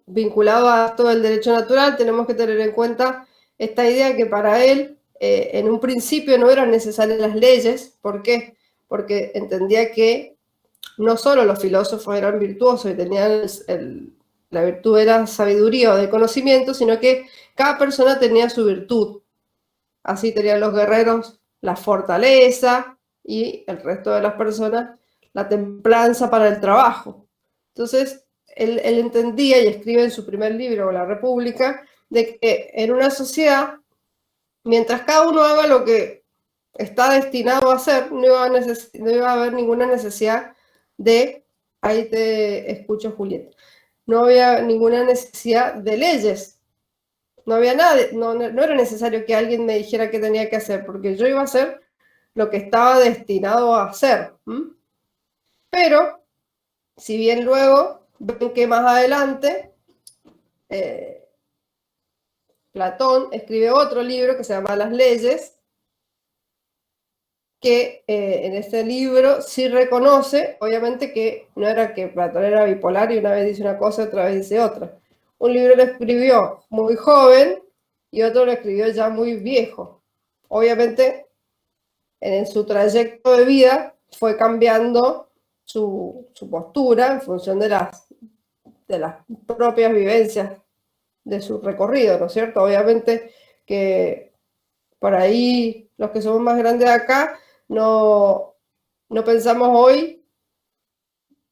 [SPEAKER 1] vinculado a todo el derecho natural, tenemos que tener en cuenta esta idea que para él, en un principio no eran necesarias las leyes. ¿Por qué? Porque entendía que no solo los filósofos eran virtuosos y tenían la virtud de la sabiduría o del conocimiento, sino que cada persona tenía su virtud. Así tenían los guerreros la fortaleza y el resto de las personas la templanza para el trabajo. Entonces, él entendía y escribe en su primer libro, La República, de que en una sociedad, mientras cada uno haga lo que está destinado a hacer, no iba a haber ninguna necesidad de, ahí te escucho, Julieta, no había ninguna necesidad de leyes, no había nada, no era necesario que alguien me dijera qué tenía que hacer, porque yo iba a hacer lo que estaba destinado a hacer. Pero, si bien luego ven que más adelante Platón escribe otro libro que se llama Las Leyes, que en este libro sí reconoce, obviamente, que no era que Platón era bipolar y una vez dice una cosa y otra vez dice otra. Un libro lo escribió muy joven y otro lo escribió ya muy viejo. Obviamente, en su trayecto de vida fue cambiando su postura en función de las propias vivencias de su recorrido, ¿no es cierto? Obviamente que por ahí los que somos más grandes de acá no pensamos hoy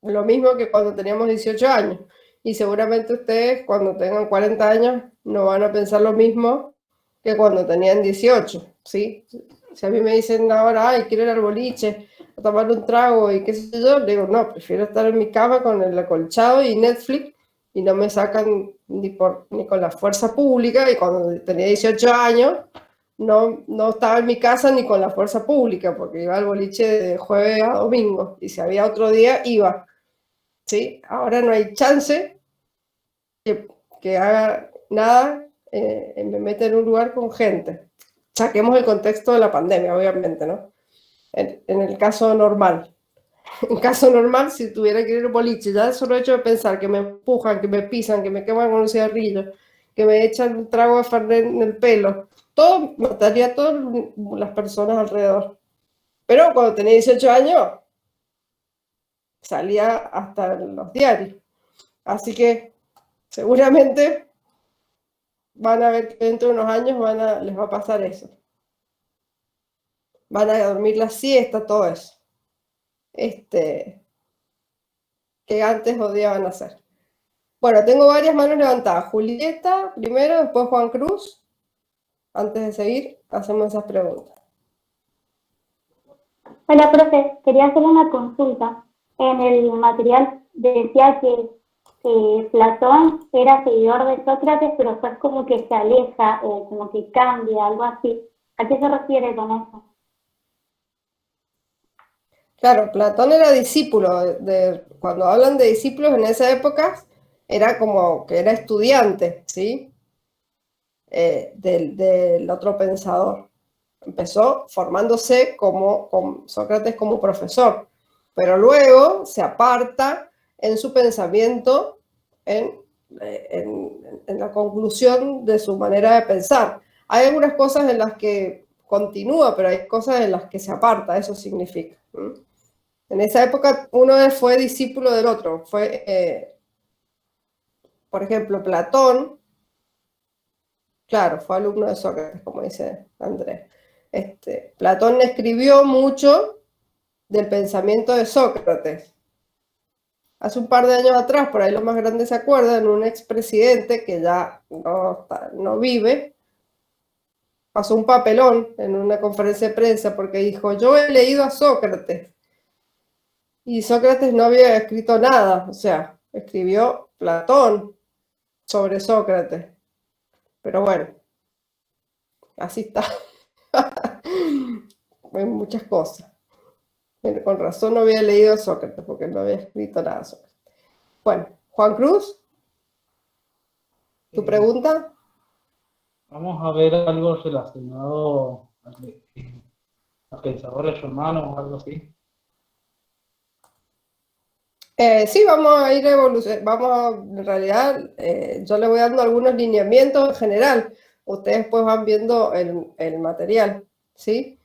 [SPEAKER 1] lo mismo que cuando teníamos 18 años. Y seguramente ustedes cuando tengan 40 años no van a pensar lo mismo que cuando tenían 18, ¿sí? Si a mí me dicen ahora, ay, quiero ir al boliche, a tomar un trago y qué sé yo, le digo, no, prefiero estar en mi cama con el acolchado y Netflix y no me sacan ni con la fuerza pública. Y cuando tenía 18 años, no estaba en mi casa ni con la fuerza pública, porque iba al boliche de jueves a domingo, y si había otro día, iba. ¿Sí? Ahora no hay chance que haga nada, me meta en un lugar con gente. Saquemos el contexto de la pandemia, obviamente, ¿no? En el caso normal. En caso normal, si tuviera que ir al boliche, ya el solo hecho de pensar que me empujan, que me pisan, que me queman con un cigarrillo, que me echan un trago de Fernet en el pelo, todo mataría a todas las personas alrededor. Pero cuando tenía 18 años, salía hasta en los diarios. Así que seguramente van a ver que dentro de unos años les va a pasar eso. Van a dormir la siesta, todo eso. Que antes odiaban hacer. Bueno, tengo varias manos levantadas. Julieta primero, después Juan Cruz. Antes de seguir, hacemos esas preguntas.
[SPEAKER 11] Hola, profe. Quería hacerle una consulta. En el material decía que Platón era seguidor de Sócrates, pero después como que se aleja, como que cambia, algo así. ¿A qué se refiere con eso?
[SPEAKER 1] Claro, Platón era discípulo. Cuando hablan de discípulos en esa época, era como que era estudiante, ¿sí? Del otro pensador. Empezó formándose con Sócrates como profesor, pero luego se aparta en su pensamiento, en la conclusión de su manera de pensar. Hay algunas cosas en las que continúa, pero hay cosas en las que se aparta, eso significa. En esa época uno fue discípulo del otro, por ejemplo, Platón, claro, fue alumno de Sócrates, como dice Andrés. Platón escribió mucho del pensamiento de Sócrates. Hace un par de años atrás, por ahí los más grandes se acuerdan, un expresidente que ya no vive, pasó un papelón en una conferencia de prensa porque dijo, yo he leído a Sócrates. Y Sócrates no había escrito nada, o sea, escribió Platón sobre Sócrates. Pero bueno, así está. Hay muchas cosas. Pero con razón no había leído a Sócrates, porque no había escrito nada sobre Sócrates. Bueno, Juan Cruz, ¿tu pregunta?
[SPEAKER 7] Vamos a ver algo relacionado a pensadores romanos o algo así.
[SPEAKER 1] Sí, vamos a ir evolucionando. En realidad, yo les voy dando algunos lineamientos en general. Ustedes pues van viendo el material, ¿sí?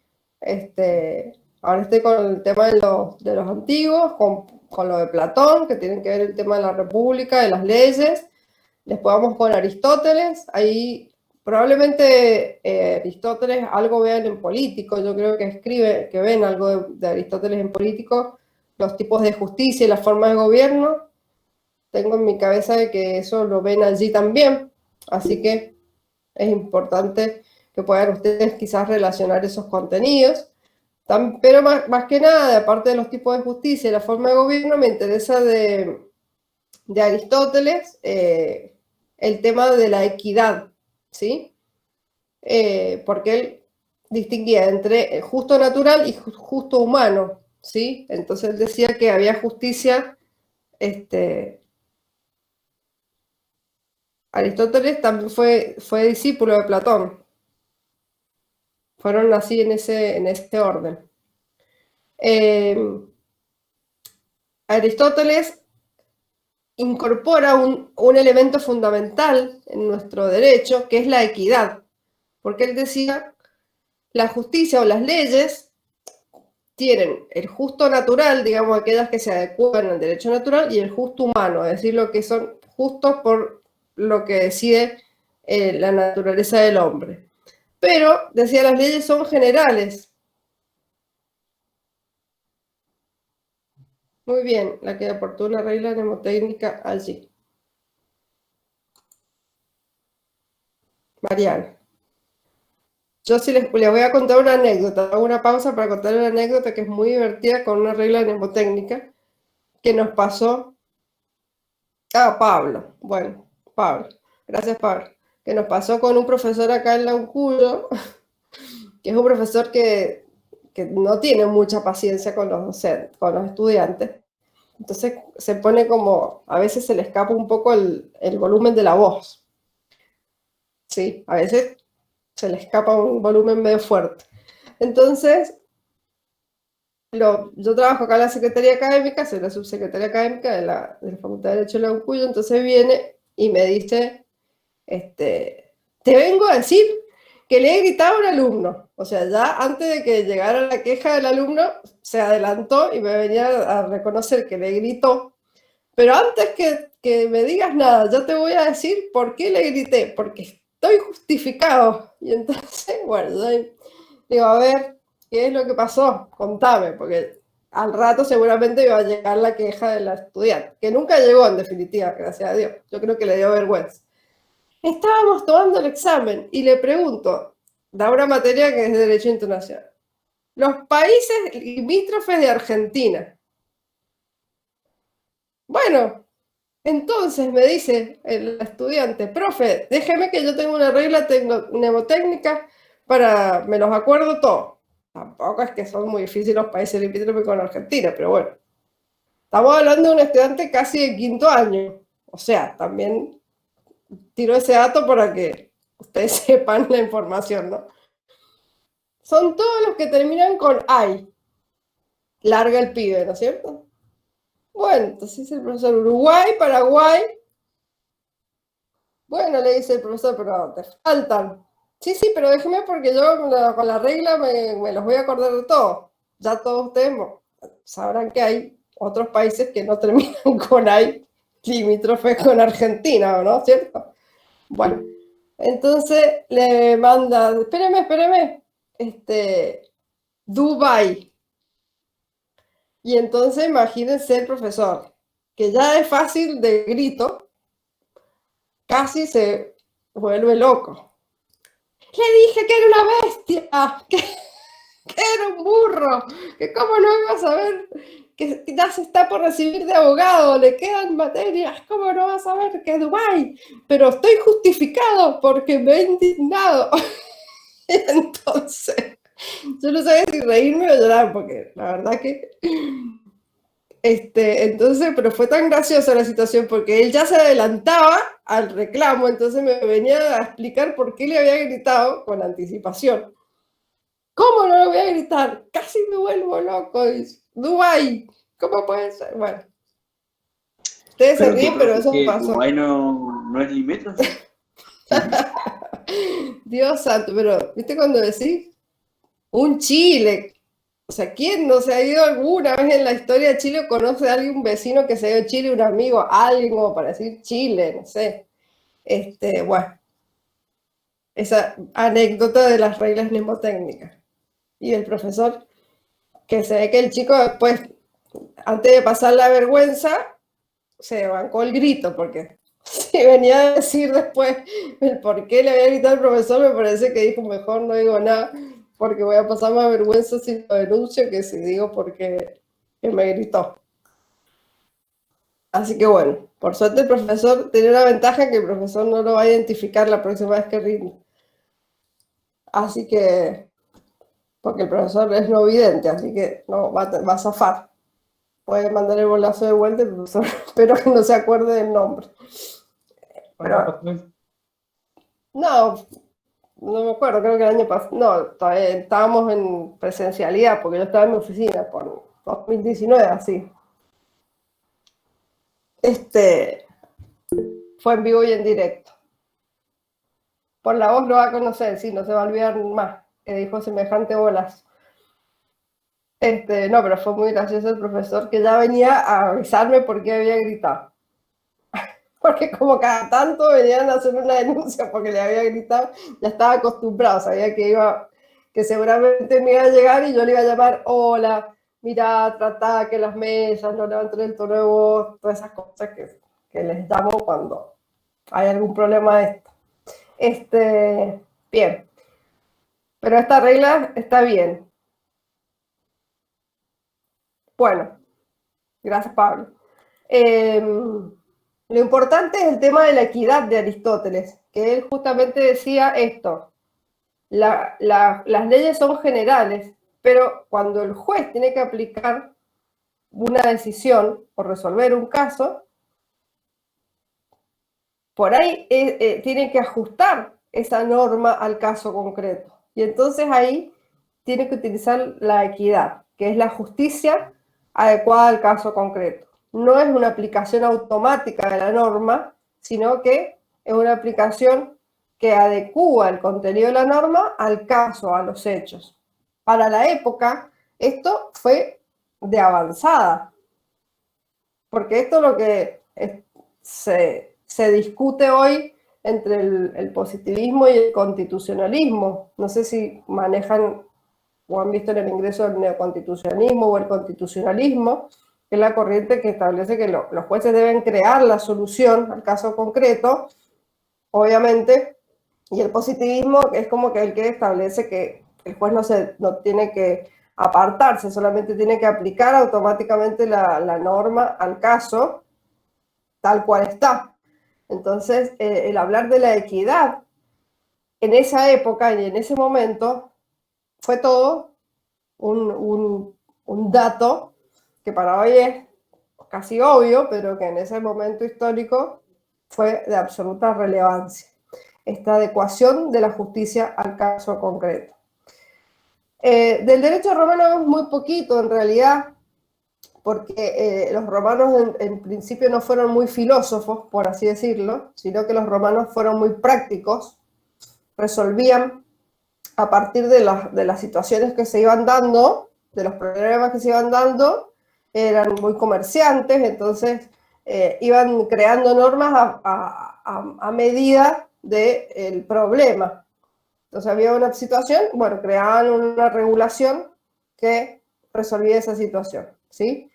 [SPEAKER 1] Ahora estoy con el tema de los antiguos, con lo de Platón, que tienen que ver el tema de la república, de las leyes. Después vamos con Aristóteles. Ahí probablemente Aristóteles algo vean en Político. Yo creo que ven algo de Aristóteles en Político. Los tipos de justicia y las formas de gobierno, tengo en mi cabeza de que eso lo ven allí también, así que es importante que puedan ustedes quizás relacionar esos contenidos, pero más que nada, aparte de los tipos de justicia y la forma de gobierno, me interesa de Aristóteles el tema de la equidad, ¿sí? Porque él distinguía entre justo natural y justo humano, ¿sí? Entonces él decía que había justicia. Aristóteles también fue discípulo de Platón. Fueron así en este orden. Aristóteles incorpora un elemento fundamental en nuestro derecho, que es la equidad, porque él decía, la justicia o las leyes tienen el justo natural, digamos, aquellas que se adecuan al derecho natural, y el justo humano, es decir, lo que son justos por lo que decide la naturaleza del hombre. Pero, decía, las leyes son generales. Muy bien, la que aportó una regla mnemotécnica allí. Mariana. Yo sí les voy a contar una anécdota, hago una pausa para contar una anécdota que es muy divertida con una regla mnemotécnica que nos pasó a Pablo. Bueno, Pablo, gracias Pablo, que nos pasó con un profesor acá en la Uncuyo, que es un profesor que no tiene mucha paciencia con los docentes, con los estudiantes. Entonces se pone como, a veces se le escapa un poco el volumen de la voz. Sí, a veces se le escapa un volumen medio fuerte. Entonces, yo trabajo acá en la Secretaría Académica, soy la subsecretaria académica de la Facultad de Derecho de la UNCUY, entonces viene y me dice, te vengo a decir que le he gritado a un alumno. O sea, ya antes de que llegara la queja del alumno, se adelantó y me venía a reconocer que le gritó. Pero antes que me digas nada, yo te voy a decir por qué le grité, porque estoy justificado. Y entonces, bueno, yo digo, a ver, ¿qué es lo que pasó? Contame, porque al rato seguramente iba a llegar la queja de la estudiante, que nunca llegó en definitiva, gracias a Dios. Yo creo que le dio vergüenza. Estábamos tomando el examen y le pregunto, da una materia que es de Derecho Internacional, los países limítrofes de Argentina. Bueno, entonces me dice el estudiante, profe, déjeme que yo tengo una regla mnemotécnica para, me los acuerdo todos. Tampoco es que son muy difíciles los países limítrofes con Argentina, pero bueno. Estamos hablando de un estudiante casi de 5º año. O sea, también tiro ese dato para que ustedes sepan la información, ¿no? Son todos los que terminan con "ay". Larga el pibe, ¿no es cierto? Bueno, entonces el profesor, Uruguay, Paraguay. Bueno, le dice el profesor, pero te faltan. Sí, pero déjeme porque yo con la regla me los voy a acordar de todos. Ya todos ustedes sabrán que hay otros países que no terminan con "ay", limítrofes con Argentina, ¿no? ¿Cierto? Bueno, entonces le manda, espéreme, Dubái. Y entonces imagínense el profesor, que ya es fácil de grito, casi se vuelve loco. Le dije que era una bestia, que era un burro, que cómo no iba a saber que ya se está por recibir de abogado, le quedan materias, cómo no va a saber que es Dubái, pero estoy justificado porque me he indignado. Entonces, yo no sabía si reírme o llorar, porque la verdad que entonces, pero fue tan graciosa la situación porque él ya se adelantaba al reclamo, entonces me venía a explicar por qué le había gritado con anticipación. ¿Cómo no lo voy a gritar? Casi me vuelvo loco. Dubái, ¿cómo puede ser? Bueno, ustedes se ríen, pero eso pasó.
[SPEAKER 10] Dubái no es limítrofe.
[SPEAKER 1] Dios santo, pero ¿viste cuando decís? Un Chile. O sea, ¿quién no se ha ido alguna vez en la historia de Chile o conoce a alguien, un vecino que se ha ido a Chile, un amigo, alguien como para decir Chile, no sé? Bueno, esa anécdota de las reglas mnemotécnicas. Y el profesor, que se ve que el chico después, antes de pasar la vergüenza, se bancó el grito, porque si venía a decir después el por qué le había gritado al profesor, me parece que dijo, mejor no digo nada, porque voy a pasar más vergüenza si lo denuncio que si digo porque me gritó. Así que bueno, por suerte el profesor tiene una ventaja que el profesor no lo va a identificar la próxima vez que rinde. Así que, porque el profesor es no vidente, así que no va a zafar. Puede mandar el bolazo de vuelta, el profesor, espero que no se acuerde del nombre. Pero, no me acuerdo, creo que el año pasado, no, todavía estábamos en presencialidad, porque yo estaba en mi oficina por 2019, así. Fue en vivo y en directo. Por la voz lo va a conocer, sí, no se va a olvidar más, que dijo semejante bolazo. No, pero fue muy gracioso el profesor que ya venía a avisarme por qué había gritado. Porque como cada tanto venían a hacer una denuncia porque le había gritado, ya estaba acostumbrado, sabía que seguramente me iba a llegar y yo le iba a llamar, hola, mira, trata que las mesas no levanten el tono de voz, todas esas cosas que les llamo cuando hay algún problema de esto. Bien, pero esta regla está bien. Bueno, gracias Pablo. Lo importante es el tema de la equidad de Aristóteles, que él justamente decía esto. las leyes son generales, pero cuando el juez tiene que aplicar una decisión o resolver un caso, por ahí tiene que ajustar esa norma al caso concreto. Y entonces ahí tiene que utilizar la equidad, que es la justicia adecuada al caso concreto. No es una aplicación automática de la norma, sino que es una aplicación que adecúa el contenido de la norma al caso, a los hechos. Para la época, esto fue de avanzada, porque esto es lo que se discute hoy entre el positivismo y el constitucionalismo. No sé si manejan o han visto en el ingreso del neoconstitucionalismo o el constitucionalismo, que es la corriente que establece que los jueces deben crear la solución al caso concreto, obviamente, y el positivismo es como que el que establece que el juez no tiene que apartarse, solamente tiene que aplicar automáticamente la norma al caso tal cual está. Entonces, el hablar de la equidad en esa época y en ese momento fue todo un dato que para hoy es casi obvio, pero que en ese momento histórico fue de absoluta relevancia. Esta adecuación de la justicia al caso concreto. Del derecho romano es muy poquito en realidad, porque los romanos en principio no fueron muy filósofos, por así decirlo, sino que los romanos fueron muy prácticos, resolvían a partir de las situaciones que se iban dando, de los problemas que se iban dando, eran muy comerciantes, entonces iban creando normas a medida del problema. Entonces había una situación, bueno, creaban una regulación que resolvía esa situación, ¿sí?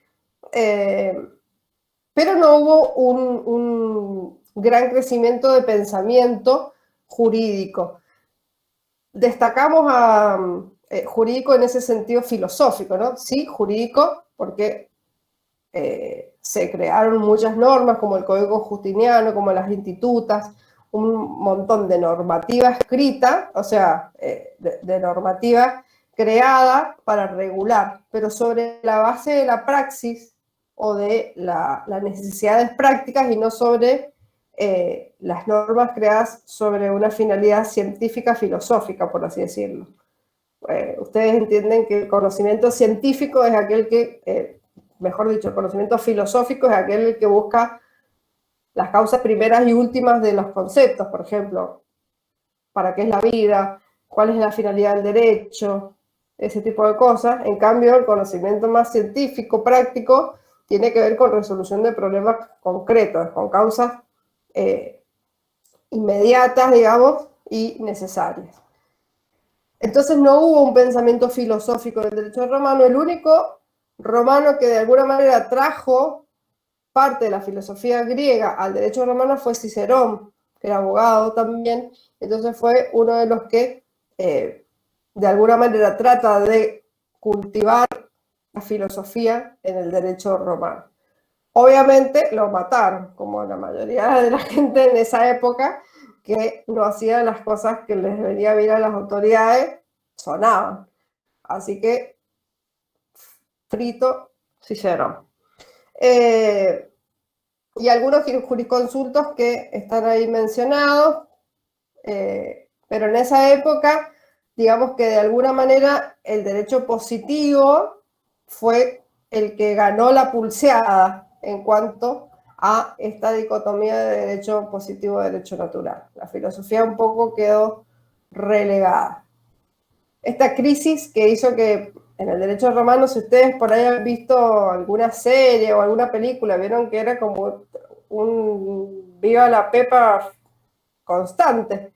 [SPEAKER 1] Pero no hubo un gran crecimiento de pensamiento jurídico. Destacamos a jurídico en ese sentido filosófico, ¿no? Sí, jurídico, porque se crearon muchas normas, como el Código Justiniano, como las institutas, un montón de normativa escrita, o sea, de normativa creada para regular, pero sobre la base de la praxis o de las necesidades prácticas y no sobre las normas creadas sobre una finalidad científica, filosófica, por así decirlo. Ustedes entienden que el conocimiento científico es aquel que, mejor dicho, el conocimiento filosófico es aquel que busca las causas primeras y últimas de los conceptos, por ejemplo, ¿para qué es la vida? ¿Cuál es la finalidad del derecho? Ese tipo de cosas. En cambio, el conocimiento más científico, práctico, tiene que ver con resolución de problemas concretos, con causas inmediatas, digamos, y necesarias. Entonces no hubo un pensamiento filosófico del derecho romano. El único romano que de alguna manera trajo parte de la filosofía griega al derecho romano fue Cicerón, que era abogado también. Entonces fue uno de los que de alguna manera trata de cultivar la filosofía en el derecho romano. Obviamente lo mataron, como la mayoría de la gente en esa época, que no hacían las cosas que les venía bien a las autoridades, sonaban. Así que, frito Cicerón. Y algunos jurisconsultos que están ahí mencionados, pero en esa época, digamos que de alguna manera el derecho positivo fue el que ganó la pulseada en cuanto a esta dicotomía de derecho positivo y derecho natural. La filosofía un poco quedó relegada. Esta crisis que hizo que en el derecho romano, si ustedes por ahí han visto alguna serie o alguna película, vieron que era como un viva la pepa constante.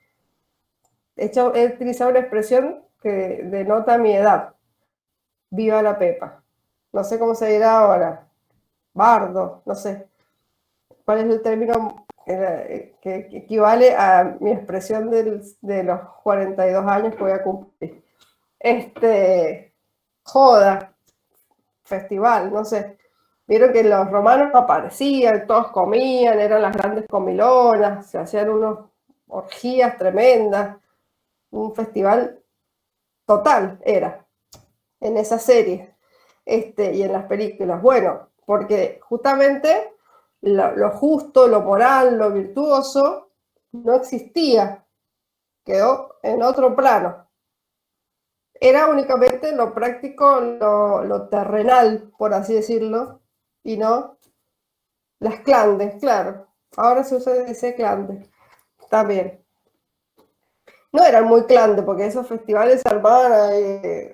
[SPEAKER 1] De hecho, he utilizado una expresión que denota mi edad. Viva la pepa. No sé cómo se dirá ahora. Bardo, no sé. ¿Cuál es el término que equivale a mi expresión de los 42 años que voy a cumplir? Joda, festival, no sé. Vieron que los romanos aparecían, todos comían, eran las grandes comilonas, se hacían unas orgías tremendas. un festival total era en esa serie y en las películas. Bueno, porque justamente lo justo, lo moral, lo virtuoso no existía, quedó en otro plano. Era únicamente lo práctico, lo terrenal, por así decirlo, y no las clandes, claro. Ahora se usa, dice clande, está bien. No eran muy clandes, porque esos festivales se armaban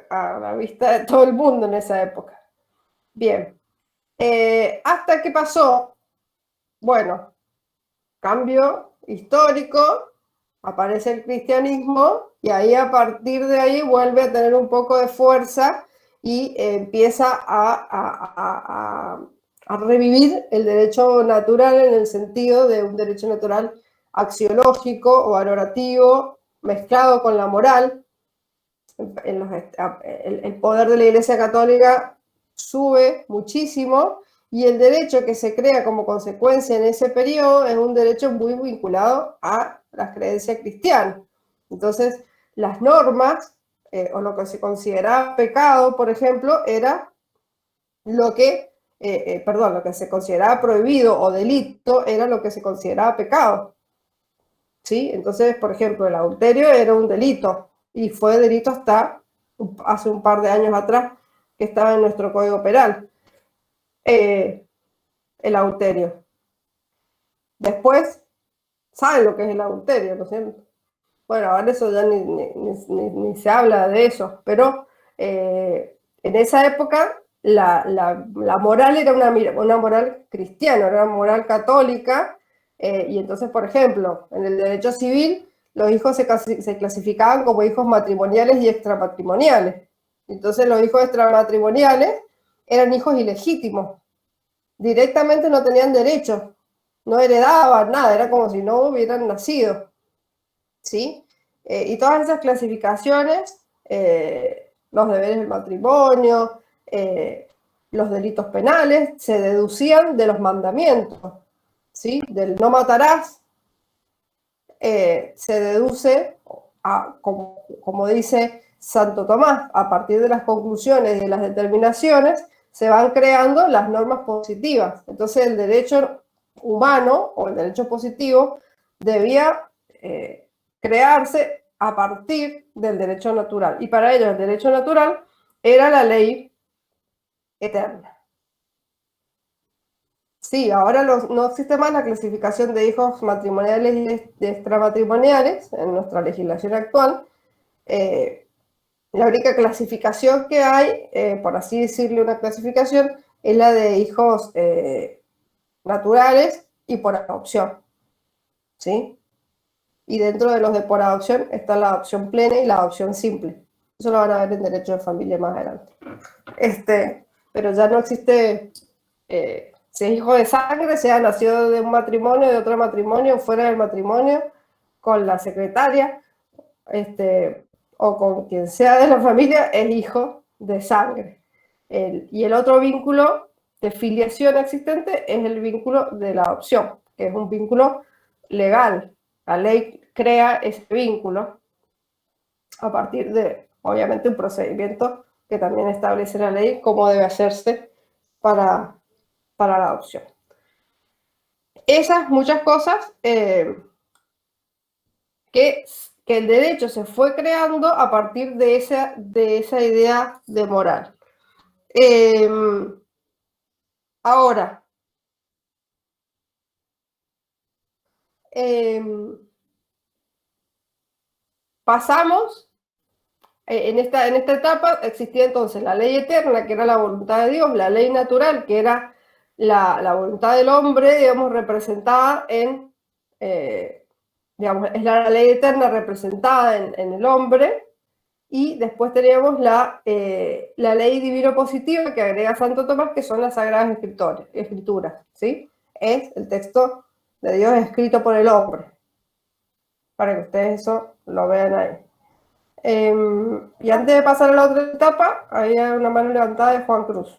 [SPEAKER 1] a la vista de todo el mundo en esa época. Bien. ¿Hasta qué pasó? Bueno, cambio histórico, aparece el cristianismo y ahí a partir de ahí vuelve a tener un poco de fuerza y empieza a revivir el derecho natural en el sentido de un derecho natural axiológico o valorativo mezclado con la moral. El poder de la Iglesia Católica sube muchísimo y el derecho que se crea como consecuencia en ese periodo es un derecho muy vinculado a las creencias cristianas. Entonces, las normas o lo que se consideraba pecado, por ejemplo, era lo que, lo que se consideraba prohibido o delito era lo que se consideraba pecado. ¿Sí? Entonces, por ejemplo, el adulterio era un delito y fue delito hasta hace un par de años atrás que estaba en nuestro Código Penal. El adulterio. Después, ¿saben lo que es el adulterio? ¿No es cierto? Bueno, ahora eso ya ni se habla de eso, pero en esa época la moral era una moral cristiana, era una moral católica, y entonces, por ejemplo, en el derecho civil, los hijos se clasificaban como hijos matrimoniales y extramatrimoniales. Entonces, los hijos extramatrimoniales eran hijos ilegítimos. Directamente no tenían derechos, no heredaban nada, era como si no hubieran nacido. ¿Sí? Y todas esas clasificaciones, los deberes del matrimonio, los delitos penales, se deducían de los mandamientos, ¿sí? Del no matarás, se deduce, como dice Santo Tomás, a partir de las conclusiones y de las determinaciones, se van creando las normas positivas. Entonces el derecho humano o el derecho positivo debía crearse a partir del derecho natural. Y para ellos el derecho natural era la ley eterna. Sí, ahora no existe más la clasificación de hijos matrimoniales y de extramatrimoniales en nuestra legislación actual. La única clasificación que hay, por así decirle una clasificación, es la de hijos naturales y por adopción. ¿Sí? Y dentro de los de por adopción está la adopción plena y la adopción simple. Eso lo van a ver en derecho de familia más adelante. Pero ya no existe, si es hijo de sangre, sea nacido de un matrimonio, de otro matrimonio, fuera del matrimonio, con la secretaria, o con quien sea de la familia, es hijo de sangre. Y el otro vínculo de filiación existente es el vínculo de la adopción, que es un vínculo legal. La ley crea ese vínculo a partir de, obviamente, un procedimiento que también establece la ley cómo debe hacerse para la adopción. Esas muchas cosas que el derecho se fue creando a partir de esa idea de moral. Ahora, pasamos, en esta etapa existía entonces la ley eterna, que era la voluntad de Dios, la ley natural, que era la voluntad del hombre, digamos, representada en, digamos, es la ley eterna representada en el hombre, y después teníamos la ley divino positiva que agrega Santo Tomás, que son las Sagradas Escrituras, ¿sí? Es el texto de Dios escrito por el hombre, para que ustedes eso lo vean ahí. Y antes de pasar a la otra etapa, había una mano levantada de Juan Cruz.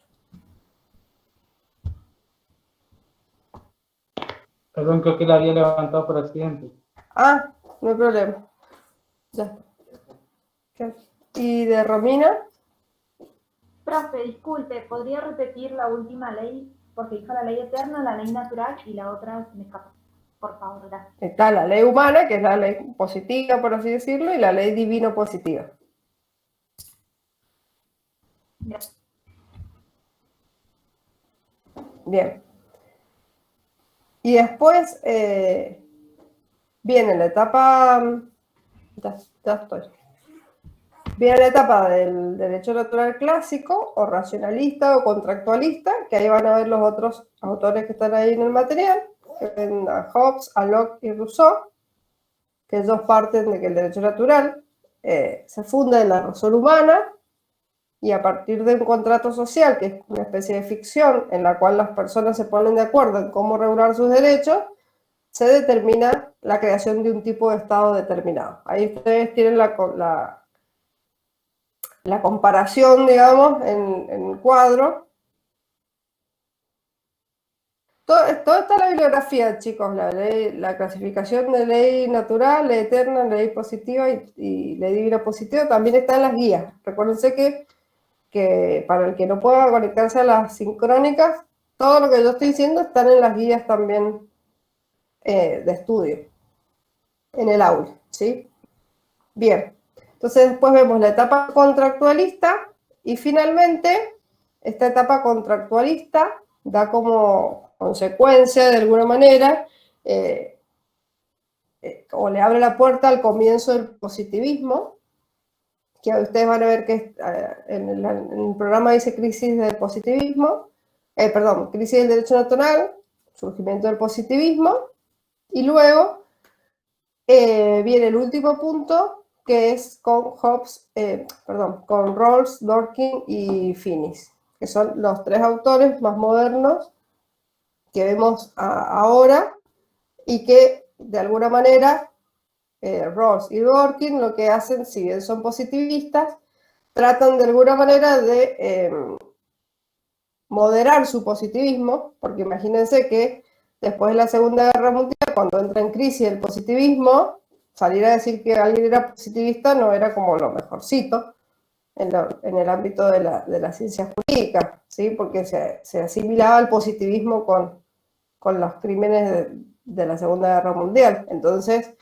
[SPEAKER 7] Perdón, creo que la había levantado por accidente.
[SPEAKER 1] Ah, no hay problema. Ya. ¿Y de Romina?
[SPEAKER 12] Profe, disculpe, ¿podría repetir la última ley? Porque dijo la ley eterna, la ley natural y la otra se me escapa. Por favor, gracias.
[SPEAKER 1] Está la ley humana, que es la ley positiva, por así decirlo, y la ley divino positiva.
[SPEAKER 12] Gracias.
[SPEAKER 1] Bien. Y después viene la etapa, ya estoy. Viene la etapa del derecho natural clásico, o racionalista, o contractualista, que ahí van a ver los otros autores que están ahí en el material, que ven a Hobbes, a Locke y Rousseau, que ellos parten de que el derecho natural se funda en la razón humana, y a partir de un contrato social, que es una especie de ficción, en la cual las personas se ponen de acuerdo en cómo regular sus derechos, se determina la creación de un tipo de Estado determinado. Ahí ustedes tienen la comparación, digamos, en el cuadro. Todo está en la bibliografía, chicos, la clasificación de ley natural, ley eterna, ley positiva y ley divina positiva también está en las guías. Recuérdense que para el que no pueda conectarse a las sincrónicas, todo lo que yo estoy diciendo están en las guías también de estudio, en el aula, ¿sí? Bien, entonces después vemos la etapa contractualista y finalmente esta etapa contractualista da como consecuencia de alguna manera o le abre la puerta al comienzo del positivismo, que ustedes van a ver que en el programa dice crisis del positivismo, crisis del derecho natural, surgimiento del positivismo, y luego viene el último punto, que es con Hobbes, con Rawls, Dworkin y Finis, que son los tres autores más modernos que vemos ahora, y que de alguna manera Rawls y Dworkin lo que hacen, si bien son positivistas, tratan de alguna manera de moderar su positivismo, porque imagínense que después de la Segunda Guerra Mundial, cuando entra en crisis el positivismo, salir a decir que alguien era positivista no era como lo mejorcito en el ámbito de la ciencia jurídica, ¿sí? Porque se asimilaba el positivismo con los crímenes de la Segunda Guerra Mundial. Entonces,